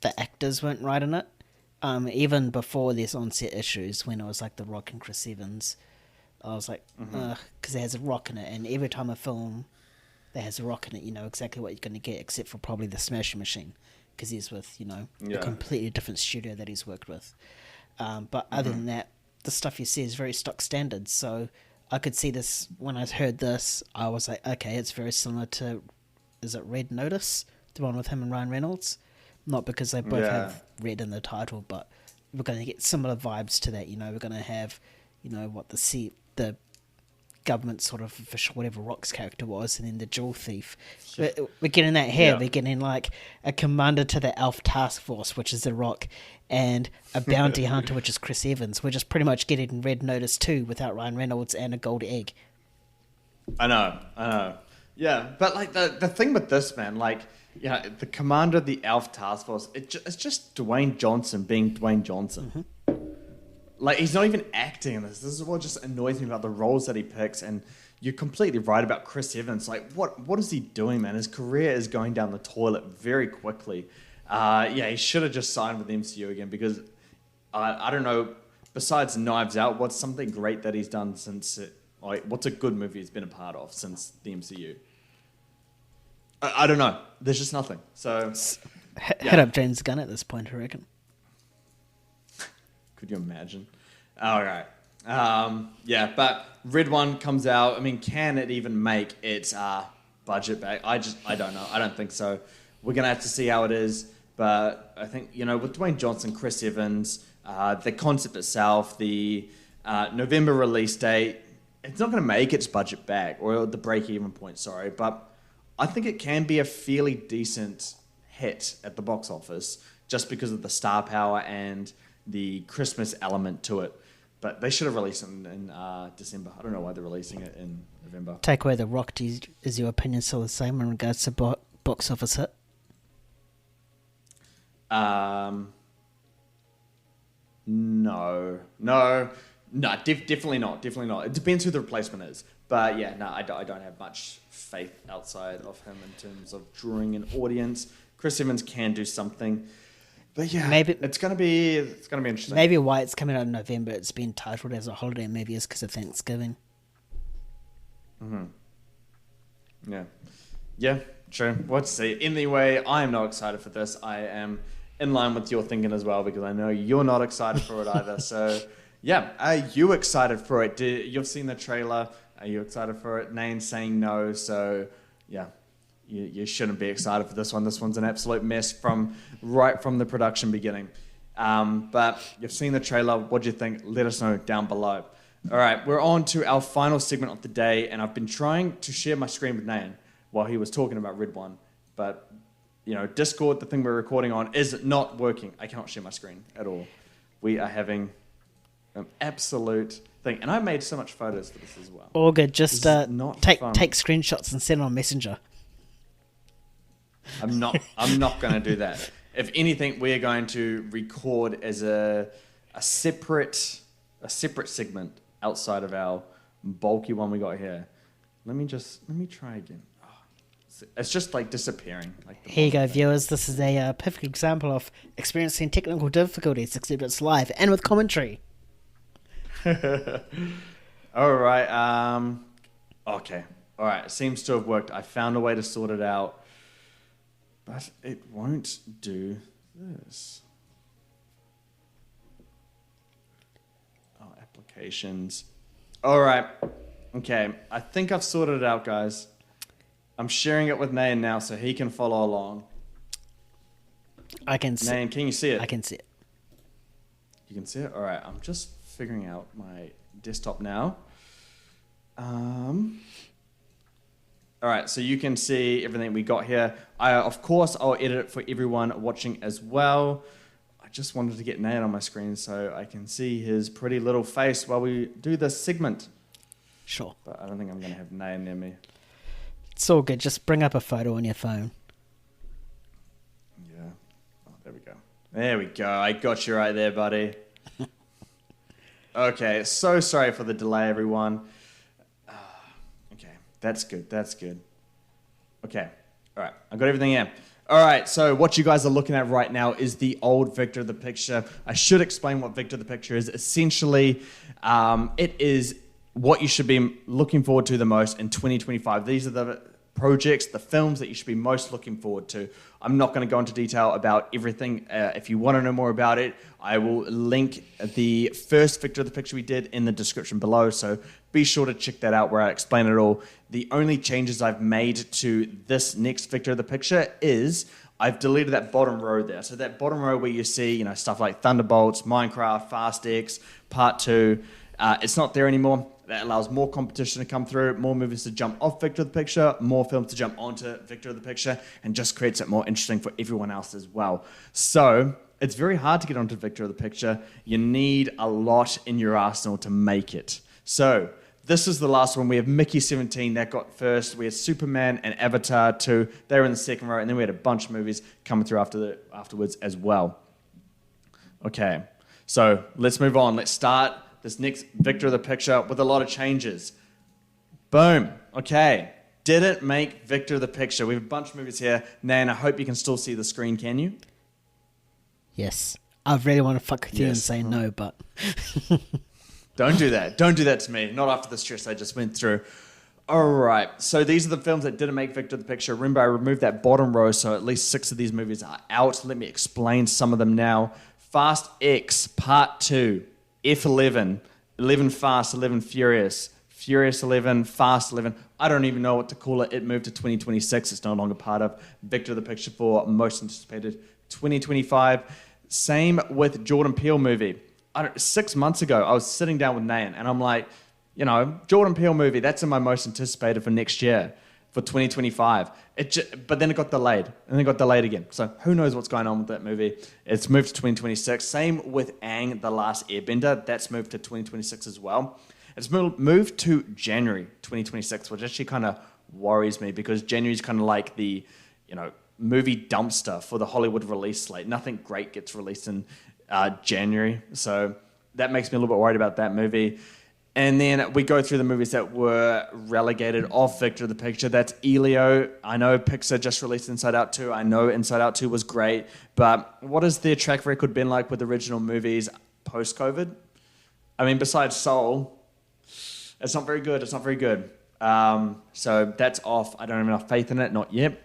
the actors weren't right in it. Even before these on-set issues, when it was like The Rock and Chris Evans, I was like, because it has a rock in it, and every time a film that has a rock in it, you know exactly what you're going to get, except for probably the Smashing Machine, because he's with, a completely different studio that he's worked with. But other than that, the stuff you see is very stock standard. So I could see this, when I heard this, I was like, okay, it's very similar to, is it Red Notice? The one with him and Ryan Reynolds? Not because they both have red in the title, but we're going to get similar vibes to that. We're going to have, what the government sort of official, whatever Rock's character was, and then the jewel thief. We're getting that here. Yeah. We're getting like a commander to the Elf Task Force, which is the Rock, and a bounty hunter, which is Chris Evans. We're just pretty much getting Red Notice 2 without Ryan Reynolds and a gold egg. I know. Yeah, but like the thing with this, man, like, the commander of the Elf Task Force, it's just Dwayne Johnson being Dwayne Johnson. Like, he's not even acting in this. This is what just annoys me about the roles that he picks. And you're completely right about Chris Evans. Like, what is he doing, man? His career is going down the toilet very quickly. He should have just signed with the MCU again, because I don't know, besides Knives Out, what's something great that he's done since what's a good movie he's been a part of since the MCU? I don't know. There's just nothing. So hit up James Gunn at this point, I reckon. Could you imagine? All right. But Red One comes out. I mean, can it even make its budget back? I don't know. I don't think so. We're going to have to see how it is. But I think, with Dwayne Johnson, Chris Evans, the concept itself, the November release date, it's not going to make its budget back, or the break-even point, sorry. But I think it can be a fairly decent hit at the box office, just because of the star power and the Christmas element to it. But they should have released it in December. I don't know why they're releasing it in November. Take away the Rock. Is your opinion still the same in regards to box office hit? No, definitely not. It depends who the replacement is. But I don't have much faith outside of him in terms of drawing an audience. Chris Evans can do something. But maybe it's gonna be interesting. Maybe why it's coming out in November, it's been titled as a holiday movie, is because of Thanksgiving. Yeah, true. We'll see. Anyway, I am not excited for this. I am in line with your thinking as well, because I know you're not excited for it either. So, are you excited for it? You've seen the trailer. Are you excited for it? Nane's saying no. So, You shouldn't be excited for this one. This one's an absolute mess right from the production beginning. But you've seen the trailer. What do you think? Let us know down below. All right, we're on to our final segment of the day, and I've been trying to share my screen with Nan while he was talking about Red One. But, Discord, the thing we're recording on, is not working. I cannot share my screen at all. We are having an absolute thing. And I made so much photos for this as well. All good. Just take screenshots and send on Messenger. I'm not going to do that. If anything, we are going to record as a separate segment outside of our bulky one we got here. Let me try again. It's just like disappearing. Here you go, viewers. This is a perfect example of experiencing technical difficulties, except it's live and with commentary. All right. Okay. All right. It seems to have worked. I found a way to sort it out. But it won't do this. Oh, applications. All right. Okay. I think I've sorted it out, guys. I'm sharing it with Nayan now so he can follow along. I can see it. Nayan, can you see it? I can see it. You can see it? All right. I'm just figuring out my desktop now. All right, so you can see everything we got here. Of course, I'll edit it for everyone watching as well. I just wanted to get Nate on my screen so I can see his pretty little face while we do this segment. Sure. But I don't think I'm going to have Nate near me. It's all good. Just bring up a photo on your phone. Yeah. Oh, there we go. There we go. I got you right there, buddy. Okay, so sorry for the delay, everyone. That's good. Okay. All right. I got everything in. All right. So what you guys are looking at right now is the old Victor of the Picture. I should explain what Victor of the Picture is. Essentially, it is what you should be looking forward to the most in 2025. These are the projects, the films that you should be most looking forward to. I'm not going to go into detail about everything. If you want to know more about it, I will link the first Victor of the Picture we did in the description below, so be sure to check that out where I explain it all. The only changes I've made to this next Victor of the Picture is I've deleted that bottom row there. So that bottom row where you see, stuff like Thunderbolts, Minecraft, Fast X, Part 2, it's not there anymore. That allows more competition to come through, more movies to jump off Victor of the Picture, more films to jump onto Victor of the Picture, and just creates it more interesting for everyone else as well. So it's very hard to get onto Victor of the Picture. You need a lot in your arsenal to make it. So this is the last one. We have Mickey 17, that got first. We had Superman and Avatar 2. They were in the second row, and then we had a bunch of movies coming through afterwards as well. Okay, so let's move on. Let's start this next Victor of the Picture with a lot of changes. Boom. Okay. Didn't make Victor of the Picture. We have a bunch of movies here. Nan, I hope you can still see the screen, can you? Yes. I really want to fuck with you and say no, but... Don't do that. Don't do that to me. Not after the stress I just went through. All right. So these are the films that didn't make Victor of the Picture. Remember, I removed that bottom row, so at least 6 of these movies are out. Let me explain some of them now. Fast X, Part 2. F11, 11 Fast, 11 Furious, Furious 11, Fast 11. I don't even know what to call it. It moved to 2026. It's no longer part of Victor of the Picture for most anticipated 2025. Same with Jordan Peele movie. 6 months ago, I was sitting down with Nan, and I'm like, Jordan Peele movie, that's in my most anticipated for next year, for 2025. But then it got delayed, and then it got delayed again. So who knows what's going on with that movie. It's moved to 2026. Same with Aang, The Last Airbender. That's moved to 2026 as well. It's moved to January 2026, which actually kind of worries me because January is kind of like the, movie dumpster for the Hollywood release slate. Nothing great gets released in January. So that makes me a little bit worried about that movie. And then we go through the movies that were relegated off Victor of the Picture. That's Elio. I know Pixar just released Inside Out 2. I know Inside Out 2 was great. But what has their track record been like with original movies post-COVID? I mean, besides Soul, it's not very good. It's not very good. So that's off. I don't have enough faith in it. Not yet.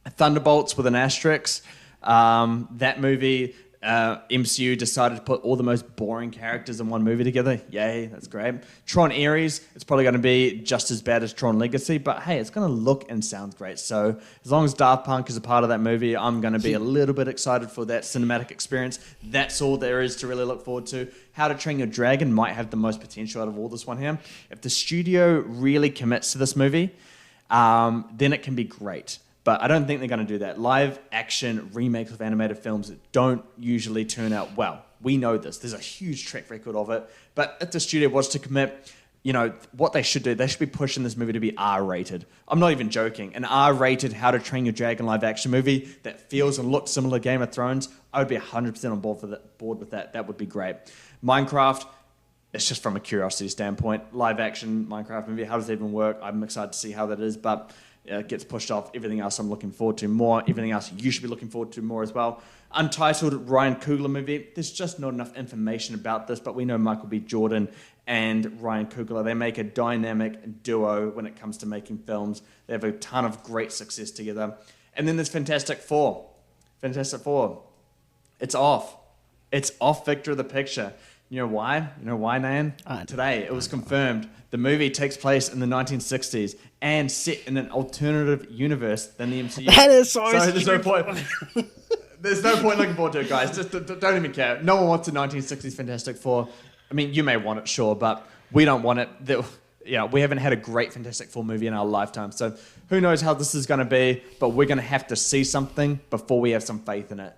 Thunderbolts with an asterisk. That movie... MCU decided to put all the most boring characters in one movie together. Yay, that's great. Tron Ares, it's probably going to be just as bad as Tron Legacy, but hey, it's going to look and sound great. So as long as Daft Punk is a part of that movie, I'm going to be a little bit excited for that cinematic experience. That's all there is to really look forward to. How to Train Your Dragon might have the most potential out of all this one here. If the studio really commits to this movie, then it can be great. But I don't think they're going to do that. Live action remakes of animated films don't usually turn out well. We know this. There's a huge track record of it. But if the studio was to commit, what they should do, they should be pushing this movie to be R-rated. I'm not even joking. An R-rated How to Train Your Dragon live action movie that feels and looks similar to Game of Thrones, I would be 100% on board with that. That would be great. Minecraft, it's just from a curiosity standpoint. Live action Minecraft movie, how does that even work? I'm excited to see how that is, but... it gets pushed off. Everything else I'm looking forward to more. Everything else you should be looking forward to more as well. Untitled Ryan Coogler movie. There's just not enough information about this, but we know Michael B. Jordan and Ryan Coogler, they make a dynamic duo when it comes to making films. They have a ton of great success together. And then there's Fantastic Four. Fantastic Four. It's off. It's off Victor of the Picture. You know why? You know why, Nan? Today, it was confirmed. The movie takes place in the 1960s and set in an alternative universe than the MCU. That is so there's no point. There's no point looking forward to it, guys. Just don't even care. No one wants a 1960s Fantastic Four. I mean, you may want it, sure, but we don't want it. We haven't had a great Fantastic Four movie in our lifetime. So who knows how this is going to be, but we're going to have to see something before we have some faith in it.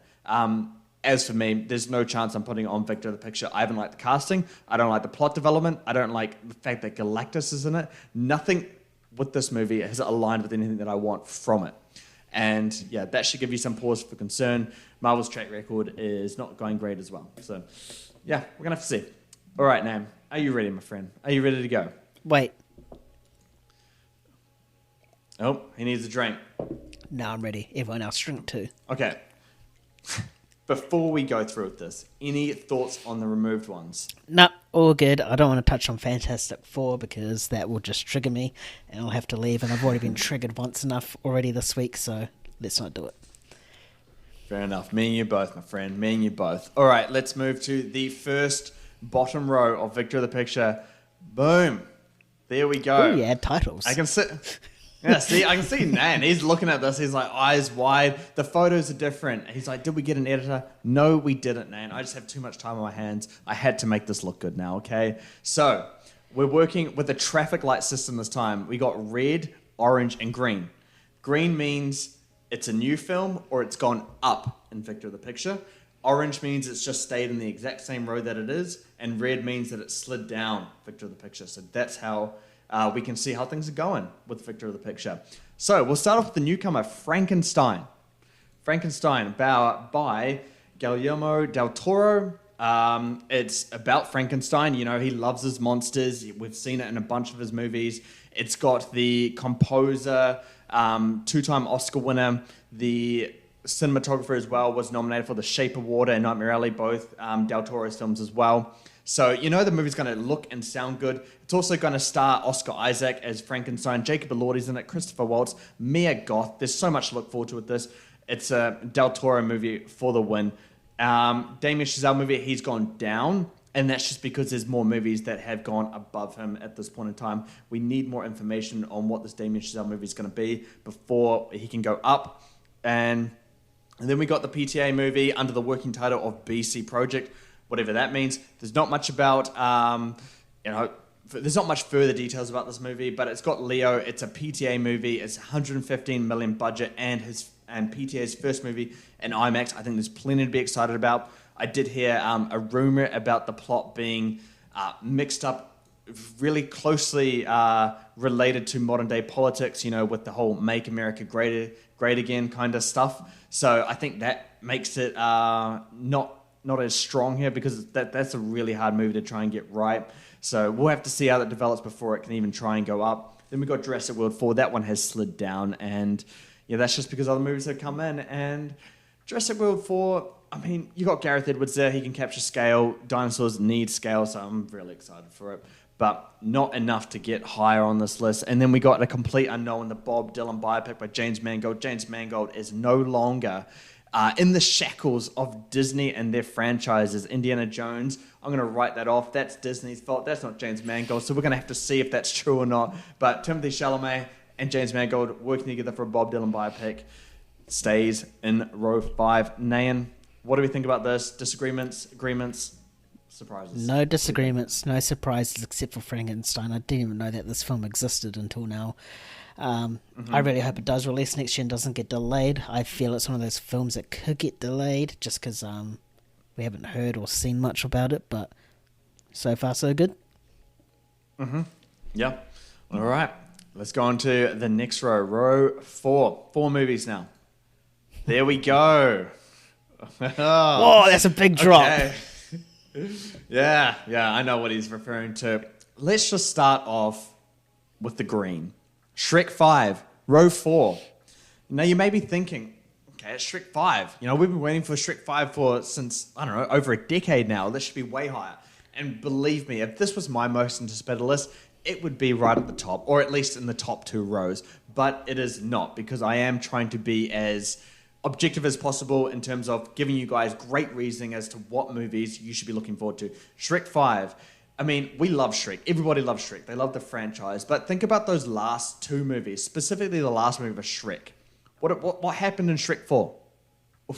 As for me, there's no chance I'm putting it on Victor of the Picture. I haven't liked the casting. I don't like the plot development. I don't like the fact that Galactus is in it. Nothing with this movie has aligned with anything that I want from it. And yeah, that should give you some pause for concern. Marvel's track record is not going great as well. So yeah, we're going to have to see. All right, Nam, are you ready, my friend? Are you ready to go? Wait. Oh, he needs a drink. No, I'm ready. Everyone else drink too. Okay. Before we go through with this, any thoughts on the removed ones? No, all good. I don't want to touch on Fantastic Four because that will just trigger me and I'll have to leave, and I've already been triggered once enough already this week, so let's not do it. Fair enough. Me and you both, my friend. Me and you both. All right, let's move to the first bottom row of Victor of the Picture. Boom. There we go. Oh, yeah, titles. I can sit... Yeah, see, I can see Nan. He's looking at this. He's like, eyes wide. The photos are different. He's like, did we get an editor? No, we didn't, Nan. I just have too much time on my hands. I had to make this look good now, okay? So, we're working with a traffic light system this time. We got red, orange, and green. Green means it's a new film or it's gone up in Victor of the Picture. Orange means it's just stayed in the exact same row that it is. And red means that it slid down Victor of the Picture. So that's how... we can see how things are going with Victor of the Picture. So we'll start off with the newcomer, Frankenstein. Frankenstein, by Guillermo del Toro. It's about Frankenstein. You know, he loves his monsters. We've seen it in a bunch of his movies. It's got the composer, two-time Oscar winner, the cinematographer as well, was nominated for The Shape of Water and Nightmare Alley, both del Toro's films as well. So, you know the movie's going to look and sound good. It's also going to star Oscar Isaac as Frankenstein, Jacob Elordi's in it, Christopher Waltz, Mia Goth. There's so much to look forward to with this. It's a Del Toro movie for the win. Damien Chazelle movie, he's gone down, and that's just because there's more movies that have gone above him at this point in time. We need more information on what this Damien Chazelle movie is going to be before he can go up. And then we got the PTA movie under the working title of BC Project, whatever that means. There's not much about, there's not much further details about this movie, but it's got Leo. It's a PTA movie. It's 115 million budget, and PTA's first movie in IMAX. I think there's plenty to be excited about. I did hear a rumor about the plot being mixed up, really closely related to modern day politics, you know, with the whole "Make America Great Again" kind of stuff. So I think that makes it not as strong here, because that's a really hard movie to try and get right. So we'll have to see how that develops before it can even try and go up. Then we got Jurassic World 4. That one has slid down, and yeah, that's just because other movies have come in. And Jurassic World 4, I mean, you got Gareth Edwards there. He can capture scale. Dinosaurs need scale, so I'm really excited for it. But not enough to get higher on this list. And then we got a complete unknown, the Bob Dylan biopic by James Mangold. James Mangold is no longer in the shackles of Disney and their franchises. Indiana Jones, I'm going to write that off. That's Disney's fault. That's not James Mangold. So we're going to have to see if that's true or not. But Timothée Chalamet and James Mangold working together for a Bob Dylan biopic stays in row 5. Nayan, what do we think about this? Disagreements, agreements, surprises? No disagreements, no surprises except for Frankenstein. I didn't even know that this film existed until now. I really hope it does release next year and doesn't get delayed. I feel it's one of those films that could get delayed just because we haven't heard or seen much about it, but so far so good. Yeah. All right. Let's go on to the next row. Row 4. 4 movies now. There we go. Whoa, that's a big drop. Okay. Yeah, I know what he's referring to. Let's just start off with the green. Shrek 5, row 4. Now you may be thinking, okay, it's Shrek 5. You know, we've been waiting for Shrek 5 since, I don't know, over a decade now. This should be way higher. And believe me, if this was my most anticipated list, it would be right at the top, or at least in the top 2 rows. But it is not, because I am trying to be as objective as possible in terms of giving you guys great reasoning as to what movies you should be looking forward to. Shrek 5. I mean, we love Shrek. Everybody loves Shrek. They love the franchise. But think about those last 2 movies, specifically the last movie of Shrek. What happened in Shrek 4?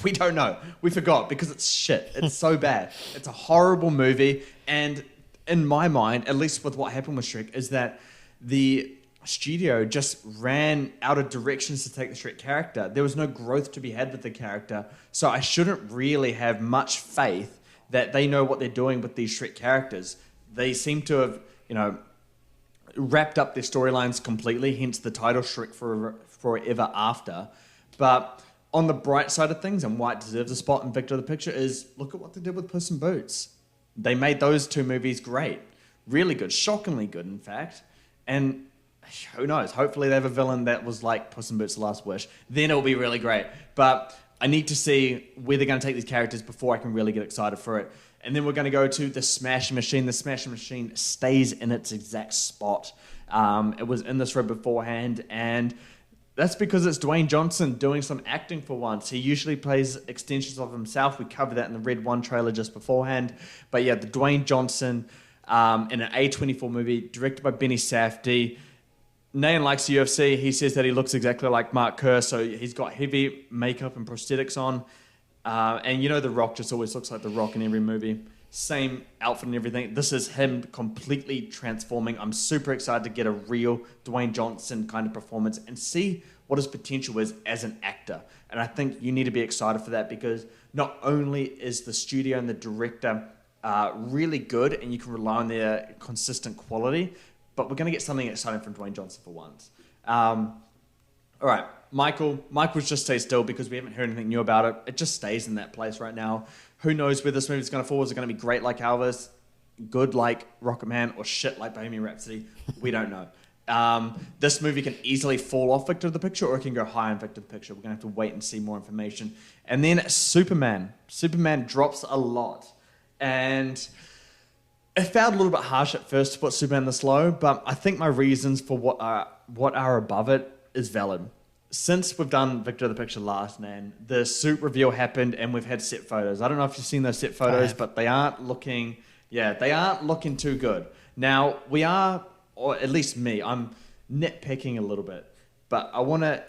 We don't know. We forgot, because it's shit. It's so bad. It's a horrible movie. And in my mind, at least with what happened with Shrek, is that the studio just ran out of directions to take the Shrek character. There was no growth to be had with the character. So I shouldn't really have much faith that they know what they're doing with these Shrek characters. They seem to have, wrapped up their storylines completely, hence the title Shrek Forever After. But on the bright side of things, and why it deserves a spot in Victor of the Picture, is look at what they did with Puss in Boots. They made those 2 movies great. Really good. Shockingly good, in fact. And who knows? Hopefully they have a villain that was like Puss in Boots' Last Wish. Then it'll be really great. But I need to see where they're going to take these characters before I can really get excited for it. And then we're going to go to the Smashing Machine. The Smashing Machine stays in its exact spot. It was in this room beforehand, and that's because it's Dwayne Johnson doing some acting for once. He usually plays extensions of himself. We covered that in the Red 1 trailer just beforehand. But yeah, the Dwayne Johnson in an A24 movie directed by Benny Safdie. Nayan likes UFC. He says that he looks exactly like Mark Kerr, so he's got heavy makeup and prosthetics on. And you know The Rock just always looks like The Rock in every movie. Same outfit and everything. This is him completely transforming. I'm super excited to get a real Dwayne Johnson kind of performance and see what his potential is as an actor. And I think you need to be excited for that, because not only is the studio and the director really good and you can rely on their consistent quality, but we're going to get something exciting from Dwayne Johnson for once. All right, Michael's just stay still because we haven't heard anything new about it. It just stays in that place right now. Who knows where this movie's going to fall? Is it going to be great like Elvis, good like Rocketman, or shit like Bohemian Rhapsody? We don't know. This movie can easily fall off Victor of the Picture, or it can go high on Victor of the Picture. We're going to have to wait and see more information. And then Superman. Superman drops a lot. And it felt a little bit harsh at first to put Superman this low, but I think my reasons for what are above it is valid. Since we've done Victor of the Picture last, man, the suit reveal happened and we've had set photos. I don't know if you've seen those set photos, but they aren't looking too good. Now, we are, or at least me, I'm nitpicking a little bit, but I want to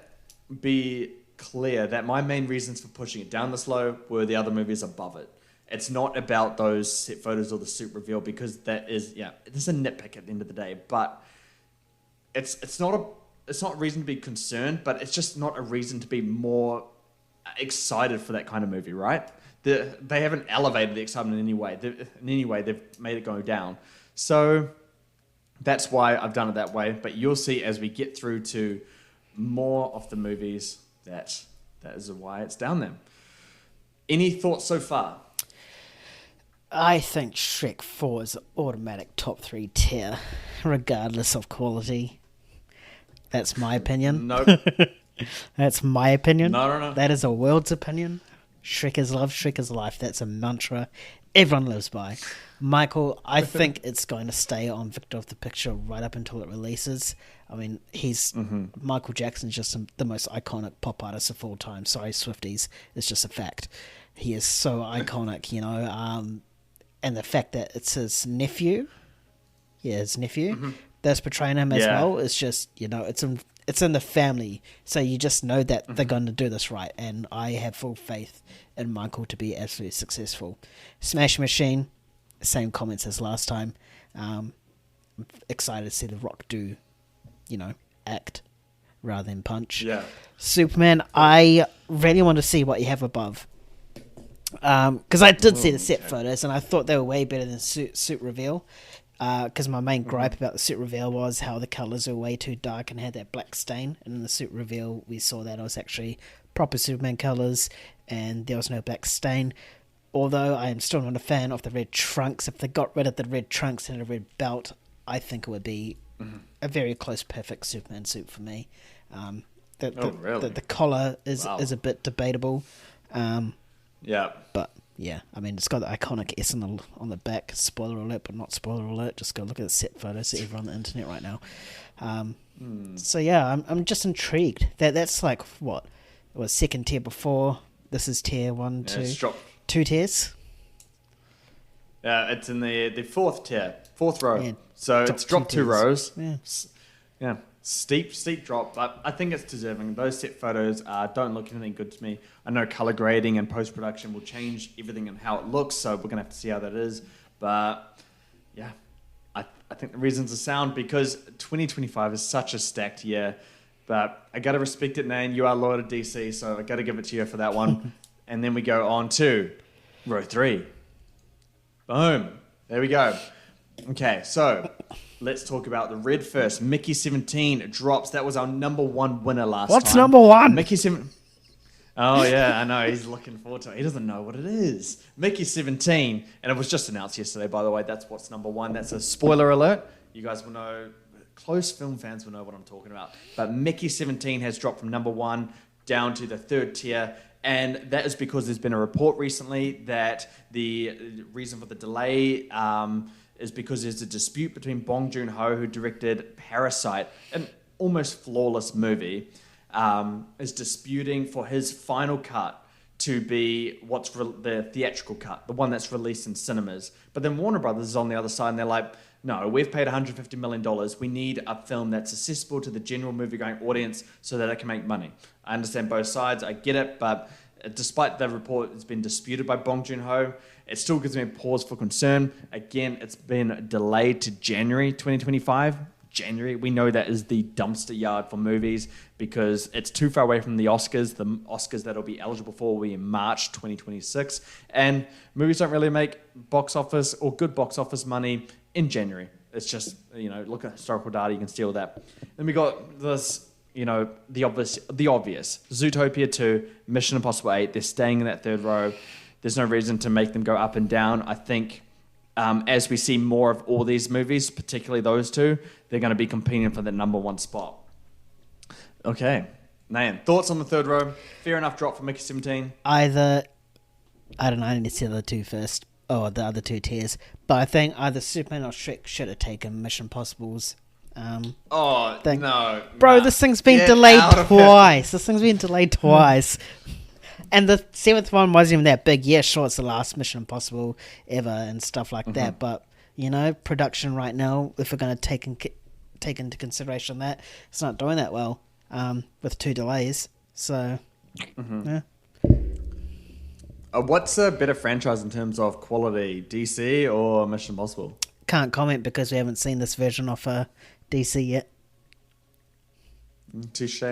be clear that my main reasons for pushing it down this low were the other movies above it. It's not about those set photos or the suit reveal, because that is, this is a nitpick at the end of the day, but it's not a reason to be concerned, but it's just not a reason to be more excited for that kind of movie, right? They haven't elevated the excitement in any way. They've made it go down. So that's why I've done it that way. But you'll see as we get through to more of the movies that is why it's down there. Any thoughts so far? I think Shrek 4 is an automatic top 3 tier, regardless of quality. That's my opinion. Nope. That's my opinion. No. That is a world's opinion. Shrek is love, Shrek is life. That's a mantra everyone lives by. Michael, I think it's going to stay on Victor of the Picture right up until it releases. I mean, Michael Jackson's just the most iconic pop artist of all time. Sorry, Swifties. It's just a fact. He is so iconic, you know. And the fact that it's his nephew, that's portraying him as well. It's just, you know, it's in the family, so you just know that they're going to do this right. And I have full faith in Michael to be absolutely successful. Smash Machine, same comments as last time. I'm excited to see The Rock do, you know, act rather than punch. Yeah. Superman, I really want to see what you have above. Because I did see the set photos and I thought they were way better than suit reveal. Because my main gripe about the suit reveal was how the colours were way too dark and had that black stain. And in the suit reveal, we saw that it was actually proper Superman colours and there was no black stain. Although I am still not a fan of the red trunks. If they got rid of the red trunks and a red belt, I think it would be a very close, perfect Superman suit for me. Really? The collar is a bit debatable. Yeah. But yeah, I mean, it's got the iconic S on the back. Spoiler alert, but not spoiler alert. Just go look at the set photos that everyone on the internet right now. So yeah, I'm just intrigued. That's like what? It was second tier before. This is tier 1, 2. 2 tiers. It's in the fourth tier, fourth row. Yeah, so it's dropped 2 rows. Yeah. Steep drop, but I think it's deserving. Those set photos don't look anything good to me. I know color grading and post-production will change everything and how it looks, so we're going to have to see how that is. But yeah, I think the reasons are sound because 2025 is such a stacked year. But I got to respect it, Nan. You are loyal to DC, so I got to give it to you for that one. And then we go on to row 3. Boom. There we go. Okay, so let's talk about the red first. Mickey 17 drops. That was our number 1 winner last time. What's number 1? Mickey 7. Oh, yeah, I know. He's looking forward to it. He doesn't know what it is. Mickey 17. And it was just announced yesterday, by the way. That's what's number 1. That's a spoiler alert. You guys will know. Close film fans will know what I'm talking about. But Mickey 17 has dropped from number 1 down to the 3rd tier. And that is because there's been a report recently that the reason for the delay is because there's a dispute between Bong Joon-ho, who directed Parasite, an almost flawless movie, is disputing for his final cut to be the theatrical cut, the one that's released in cinemas. But then Warner Brothers is on the other side, and they're like, no, we've paid $150 million. We need a film that's accessible to the general movie-going audience so that it can make money. I understand both sides, I get it, but despite the report it's been disputed by Bong Joon-ho, it still gives me a pause for concern. Again, it's been delayed to January 2025. January, we know that is the dumpster yard for movies because it's too far away from the Oscars. The Oscars that'll be eligible for will be in March 2026. And movies don't really make box office or good box office money in January. It's just, look at historical data, you can see all that. Then we got this, the obvious. Zootopia 2, Mission Impossible 8, they're staying in that third row. There's no reason to make them go up and down. I think as we see more of all these movies, particularly those two, they're going to be competing for the number one spot. Okay. Nan, thoughts on the third row? Fair enough drop for Mickey 17. I don't know, I need to see the other two first. Oh, the other two tiers. But I think either Superman or Shrek should have taken Mission Impossible's thing. No. Bro, this thing's been delayed twice. This thing's been delayed twice. And the seventh one wasn't even that big. Yeah, sure, it's the last Mission Impossible ever and stuff like that. But, production right now, if we're going to take into consideration that, it's not doing that well with 2 delays. So, yeah. What's a better franchise in terms of quality, DC or Mission Impossible? Can't comment because we haven't seen this version of DC yet. Touche.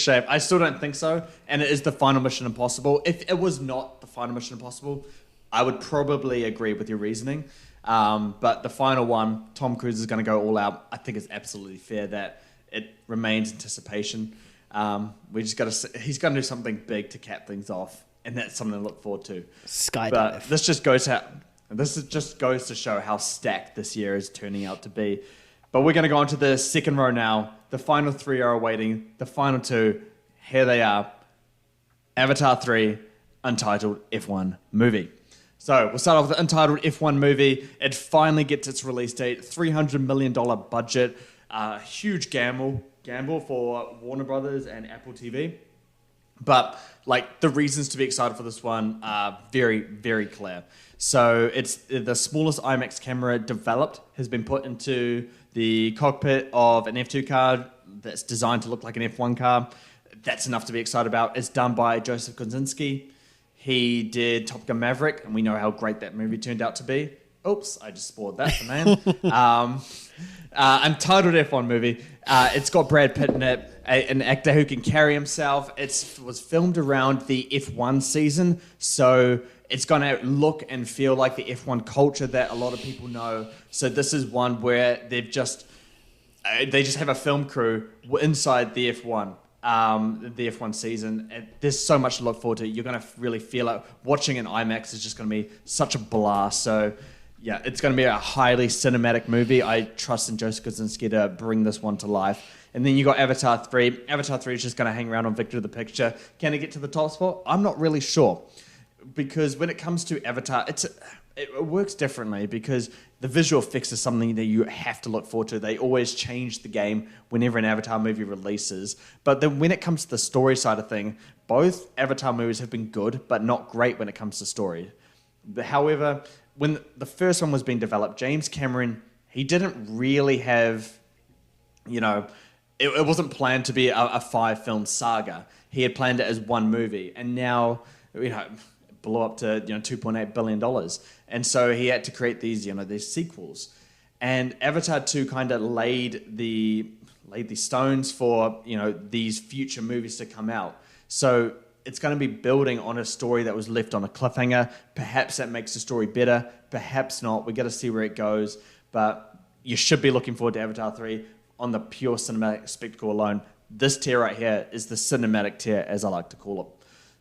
I still don't think so. And it is the final Mission Impossible. If it was not the final Mission Impossible, I would probably agree with your reasoning. But the final one, Tom Cruise is going to go all out. I think it's absolutely fair that it remains anticipation. He's going to do something big to cap things off. And that's something to look forward to. Skydive. But this just goes to show how stacked this year is turning out to be. But we're going to go on to the second row now. The final 3 are awaiting. The final 2, here they are. Avatar 3, Untitled F1 Movie. So we'll start off with the Untitled F1 Movie. It finally gets its release date. $300 million budget. Huge gamble for Warner Brothers and Apple TV. But the reasons to be excited for this one are very, very clear. So it's the smallest IMAX camera developed has been put into the cockpit of an F2 car that's designed to look like an F1 car. That's enough to be excited about. It's done by Joseph Kosinski. He did Top Gun Maverick, and we know how great that movie turned out to be. Oops, I just spoiled that for man. Untitled F1 Movie. It's got Brad Pitt in it, an actor who can carry himself. It was filmed around the F1 season, so it's going to look and feel like the F1 culture that a lot of people know. So this is one where they just have a film crew inside the F1 season. And there's so much to look forward to. You're going to really feel it. Watching in IMAX is just going to be such a blast. So yeah, it's going to be a highly cinematic movie. I trust in Joseph Kosinski to bring this one to life. And then you got Avatar 3. Avatar 3 is just going to hang around on Victor of the Picture. Can it get to the top spot? I'm not really sure. Because when it comes to Avatar, it works differently because the visual effects is something that you have to look forward to. They always change the game whenever an Avatar movie releases. But then when it comes to the story side of thing, both Avatar movies have been good, but not great when it comes to story. However, when the first one was being developed, James Cameron, he didn't really have, it wasn't planned to be a 5-film saga. He had planned it as one movie. And now, blew up to $2.8 billion. And so he had to create these sequels. And Avatar 2 kind of laid the stones for these future movies to come out. So it's going to be building on a story that was left on a cliffhanger. Perhaps that makes the story better, perhaps not. We got to see where it goes. But you should be looking forward to Avatar 3 on the pure cinematic spectacle alone. This tier right here is the cinematic tier, as I like to call it.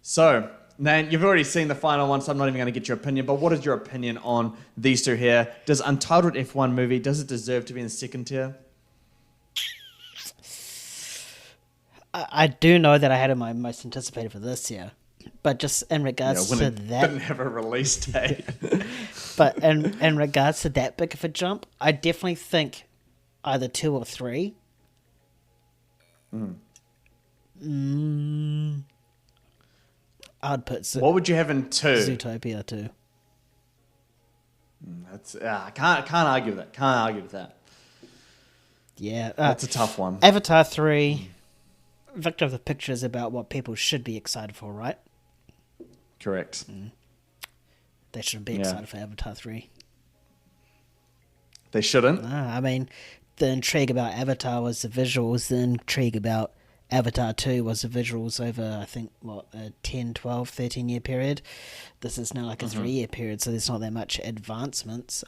So Nan, you've already seen the final one, so I'm not even going to get your opinion, but what is your opinion on these two here? Does Untitled F1 Movie, does it deserve to be in the second tier? I do know that I had it my most anticipated for this year, But just in regards to that, didn't have a release date. but in regards to that big of a jump, I definitely think either 2 or 3. I'd put What would you have in 2? Zootopia 2. That's can't argue with that. Can't argue with that. Yeah, That's a tough one. Avatar 3, Victor of the Picture is about what people should be excited for, right? Correct. They shouldn't be excited for Avatar 3. They shouldn't. I mean, the intrigue about Avatar was the visuals. The intrigue about Avatar 2 was the visuals over, I think, a 10, 12, 13-year period. This is now like a 3-year period, so there's not that much advancements.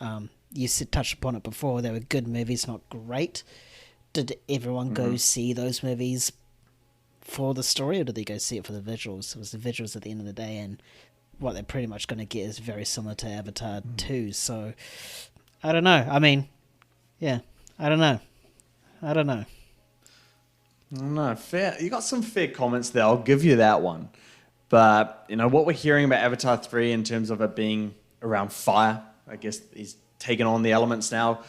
You touched upon it before. They were good movies, not great. Did everyone go see those movies for the story, or did they go see it for the visuals? It was the visuals at the end of the day, and what they're pretty much going to get is very similar to Avatar 2. So, I don't know. I mean, yeah, I don't know. No, fair. You got some fair comments there. I'll give you that one. But, what we're hearing about Avatar 3 in terms of it being around fire, I guess he's taken on the elements now.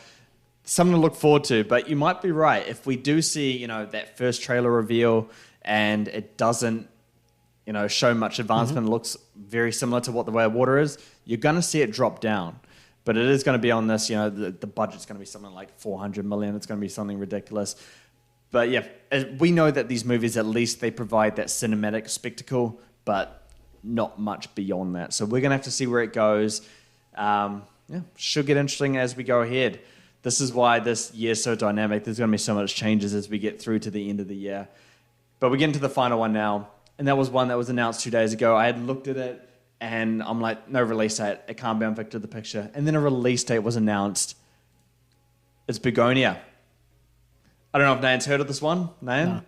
Something to look forward to. But you might be right. If we do see, that first trailer reveal and it doesn't, show much advancement, it looks very similar to what The Way of Water is, you're going to see it drop down. But it is going to be on this, the budget's going to be something like $400 million. It's going to be something ridiculous. But yeah, we know that these movies, at least they provide that cinematic spectacle, but not much beyond that. So we're going to have to see where it goes. Should get interesting as we go ahead. This is why this year's so dynamic. There's going to be so much changes as we get through to the end of the year. But we get into the final one now, and that was one that was announced 2 days ago. I had looked at it, and I'm like, no release date. It can't be on Victor of the Picture. And then a release date was announced. It's Begonia. I don't know if Nayan's heard of this one. Nayan?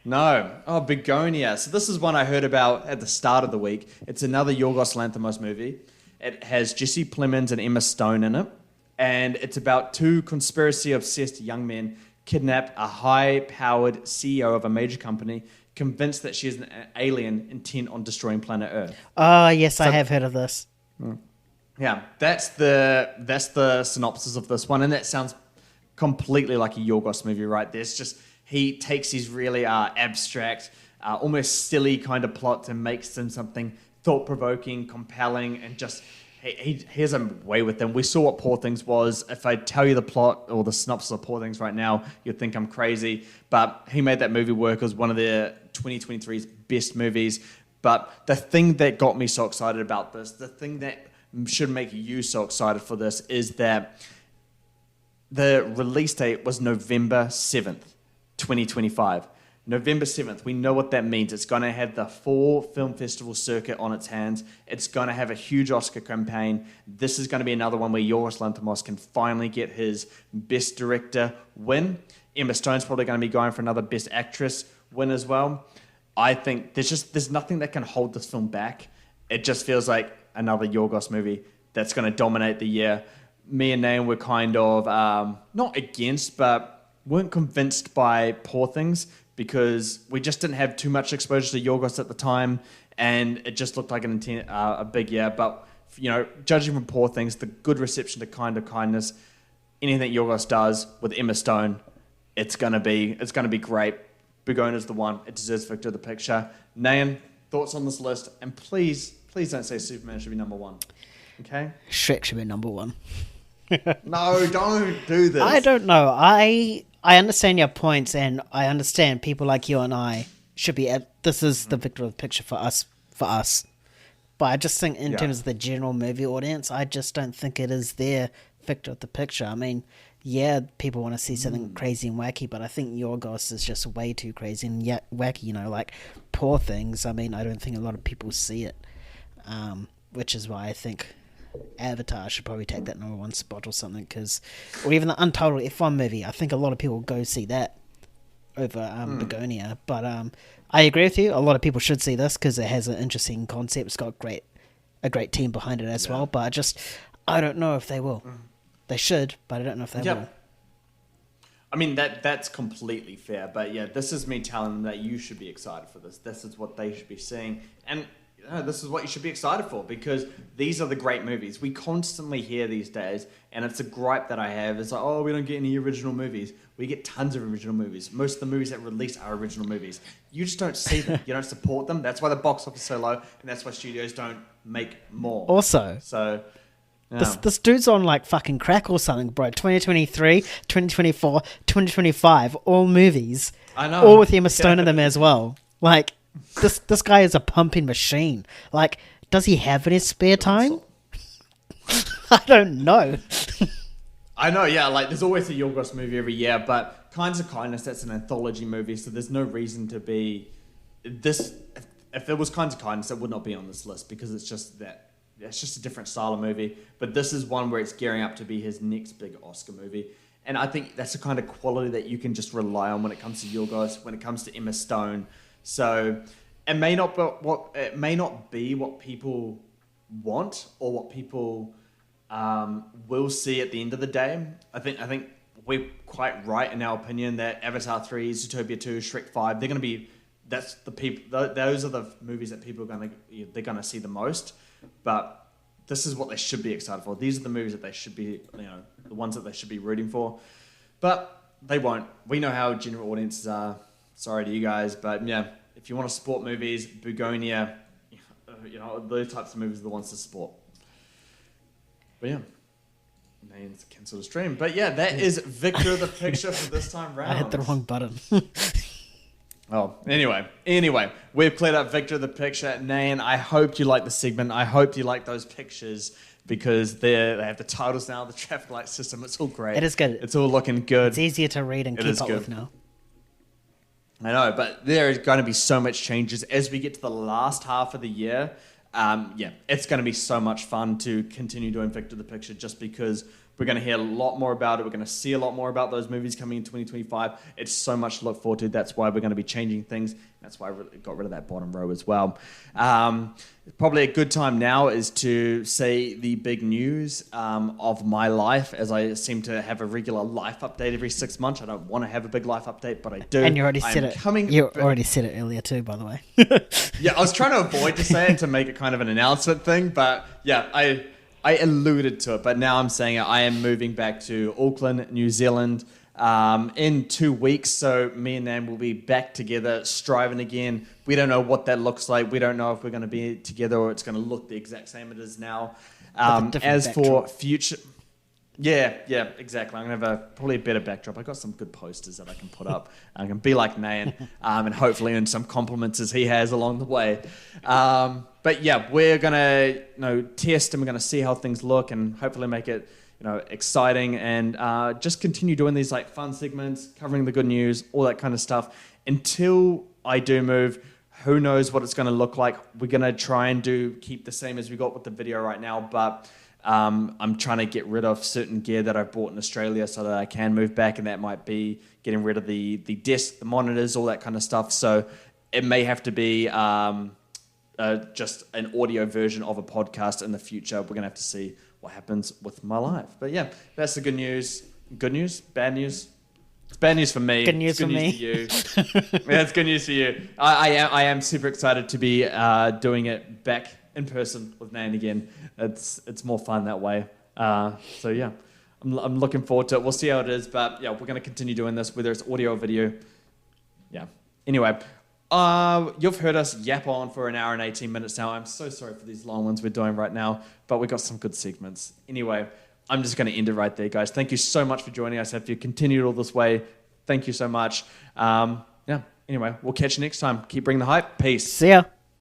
No. Oh, Begonia. So this is one I heard about at the start of the week. It's another Yorgos Lanthimos movie. It has Jesse Plemons and Emma Stone in it. And it's about 2 conspiracy-obsessed young men kidnap a high-powered CEO of a major company, convinced that she is an alien intent on destroying planet Earth. Oh, yes, I have heard of this. Yeah, that's the synopsis of this one. And that sounds completely like a Yorgos movie, right? He takes these really abstract, almost silly kind of plots and makes them something thought-provoking, compelling, and just he has a way with them. We saw what Poor Things was. If I tell you the plot or the synopsis of Poor Things right now, you'd think I'm crazy. But he made that movie work. It was one of the 2023's best movies. But the thing that got me so excited about this, the thing that should make you so excited for this, is that the release date was November 7th, 2025. November 7th, we know what that means. It's going to have the full film festival circuit on its hands. It's going to have a huge Oscar campaign. This is going to be another one where Yorgos Lanthimos can finally get his Best Director win. Emma Stone's probably going to be going for another Best Actress win as well. I think there's nothing that can hold this film back. It just feels like another Yorgos movie that's going to dominate the year. Me and Nayan were kind of not against, but weren't convinced by Poor Things because we just didn't have too much exposure to Yorgos at the time, and it just looked like a big year. But judging from Poor Things, the good reception to Kind of Kindness, anything Yorgos does with Emma Stone, it's gonna be great. Begonia's the one. It deserves Victor of the Picture. Nayan, thoughts on this list? And please don't say Superman should be number 1. Okay? Shrek should be number 1. No, don't do this. I don't know. I understand your points, and I understand people like you and I should be this is the Victor of the Picture for us. But I just think in terms of the general movie audience, I just don't think it is their Victor of the Picture. I mean, yeah, people want to see something crazy and wacky, but I think Yorgos is just way too crazy and wacky, like Poor Things. I mean, I don't think a lot of people see it, which is why I think Avatar should probably take that number 1 spot or something, or even the Untitled F1 movie. I think a lot of people go see that over Begonia. But I agree with you. A lot of people should see this because it has an interesting concept. It's got a great team behind it as well. But I don't know if they will. They should, but I don't know if they will. I mean, that's completely fair. But yeah, this is me telling them that you should be excited for this. This is what they should be seeing. And this is what you should be excited for, because these are the great movies. We constantly hear these days, and it's a gripe that I have. It's like, oh, we don't get any original movies. We get tons of original movies. Most of the movies that release are original movies. You just don't see them. You don't support them. That's why the box office is so low, and that's why studios don't make more. Also, so yeah. This dude's on like fucking crack or something, bro. 2023, 2024, 2025, all movies. I know. All with Emma Stone in them as well. Like, this guy is a pumping machine. Like, does he have any spare time? I don't know. I know, yeah. Like, there's always a Yorgos movie every year, but Kinds of Kindness, that's an anthology movie, so there's no reason to be this. If there was Kinds of Kindness, it would not be on this list, because it's just that. It's just a different style of movie. But this is one where it's gearing up to be his next big Oscar movie. And I think that's the kind of quality that you can just rely on when it comes to Yorgos, when it comes to Emma Stone. So it may not be what people want or what people will see at the end of the day. I think we're quite right in our opinion that Avatar 3, Zootopia 2, Shrek 5, they're going to be, those are the movies that people are they're going to see the most. But this is what they should be excited for. These are the movies that they should be, the ones that they should be rooting for. But they won't. We know how general audiences are. Sorry to you guys, but yeah, if you want to support movies, Begonia, those types of movies are the ones to support. But yeah, names cancel the stream. But yeah, that is Victor the Picture for this time round. I hit the wrong button. Oh, anyway, we've cleared up Victor the Picture. Nan, I hope you like the segment. I hope you like those pictures, because they have the titles now, the traffic light system. It's all great. It is good. It's all looking good. It's easier to read and keep up with now. I know, but there is going to be so much changes as we get to the last half of the year. It's going to be so much fun to continue doing Victor the Picture, just because we're going to hear a lot more about it. We're going to see a lot more about those movies coming in 2025. It's so much to look forward to. That's why we're going to be changing things. That's why I got rid of that bottom row as well. Probably a good time now is to say the big news of my life, as I seem to have a regular life update every 6 months. I don't want to have a big life update, but I do. And you already said it. You already said it earlier too, by the way. Yeah, I was trying to avoid to say it to make it kind of an announcement thing, but yeah, I alluded to it, but now I'm saying it. I am moving back to Auckland, New Zealand in 2 weeks. So me and Nan will be back together, striving again. We don't know what that looks like. We don't know if we're going to be together or it's going to look the exact same it is now. As for future... Yeah, exactly. I'm going to have probably a better backdrop. I got some good posters that I can put up. I can be like Nan and hopefully earn some compliments as he has along the way. But yeah, we're going to test, and we're going to see how things look, and hopefully make it exciting, and just continue doing these like fun segments, covering the good news, all that kind of stuff. Until I do move, who knows what it's going to look like. We're going to try and keep the same as we got with the video right now, but I'm trying to get rid of certain gear that I bought in Australia so that I can move back, and that might be getting rid of the desk, the monitors, all that kind of stuff. So it may have to be just an audio version of a podcast in the future. We're going to have to see what happens with my life. But yeah, that's the good news. Good news? Bad news? It's bad news for me. Good news for me. For you. Yeah, it's good news for you. I am super excited to be doing it back in person with Nan again. It's more fun that way. So yeah, I'm looking forward to it. We'll see how it is, but yeah, we're going to continue doing this, whether it's audio or video. Yeah. Anyway, you've heard us yap on for an hour and 18 minutes now. I'm so sorry for these long ones we're doing right now, but we got some good segments. Anyway, I'm just going to end it right there, guys. Thank you so much for joining us. If you continued all this way, thank you so much. Anyway, we'll catch you next time. Keep bringing the hype. Peace. See ya.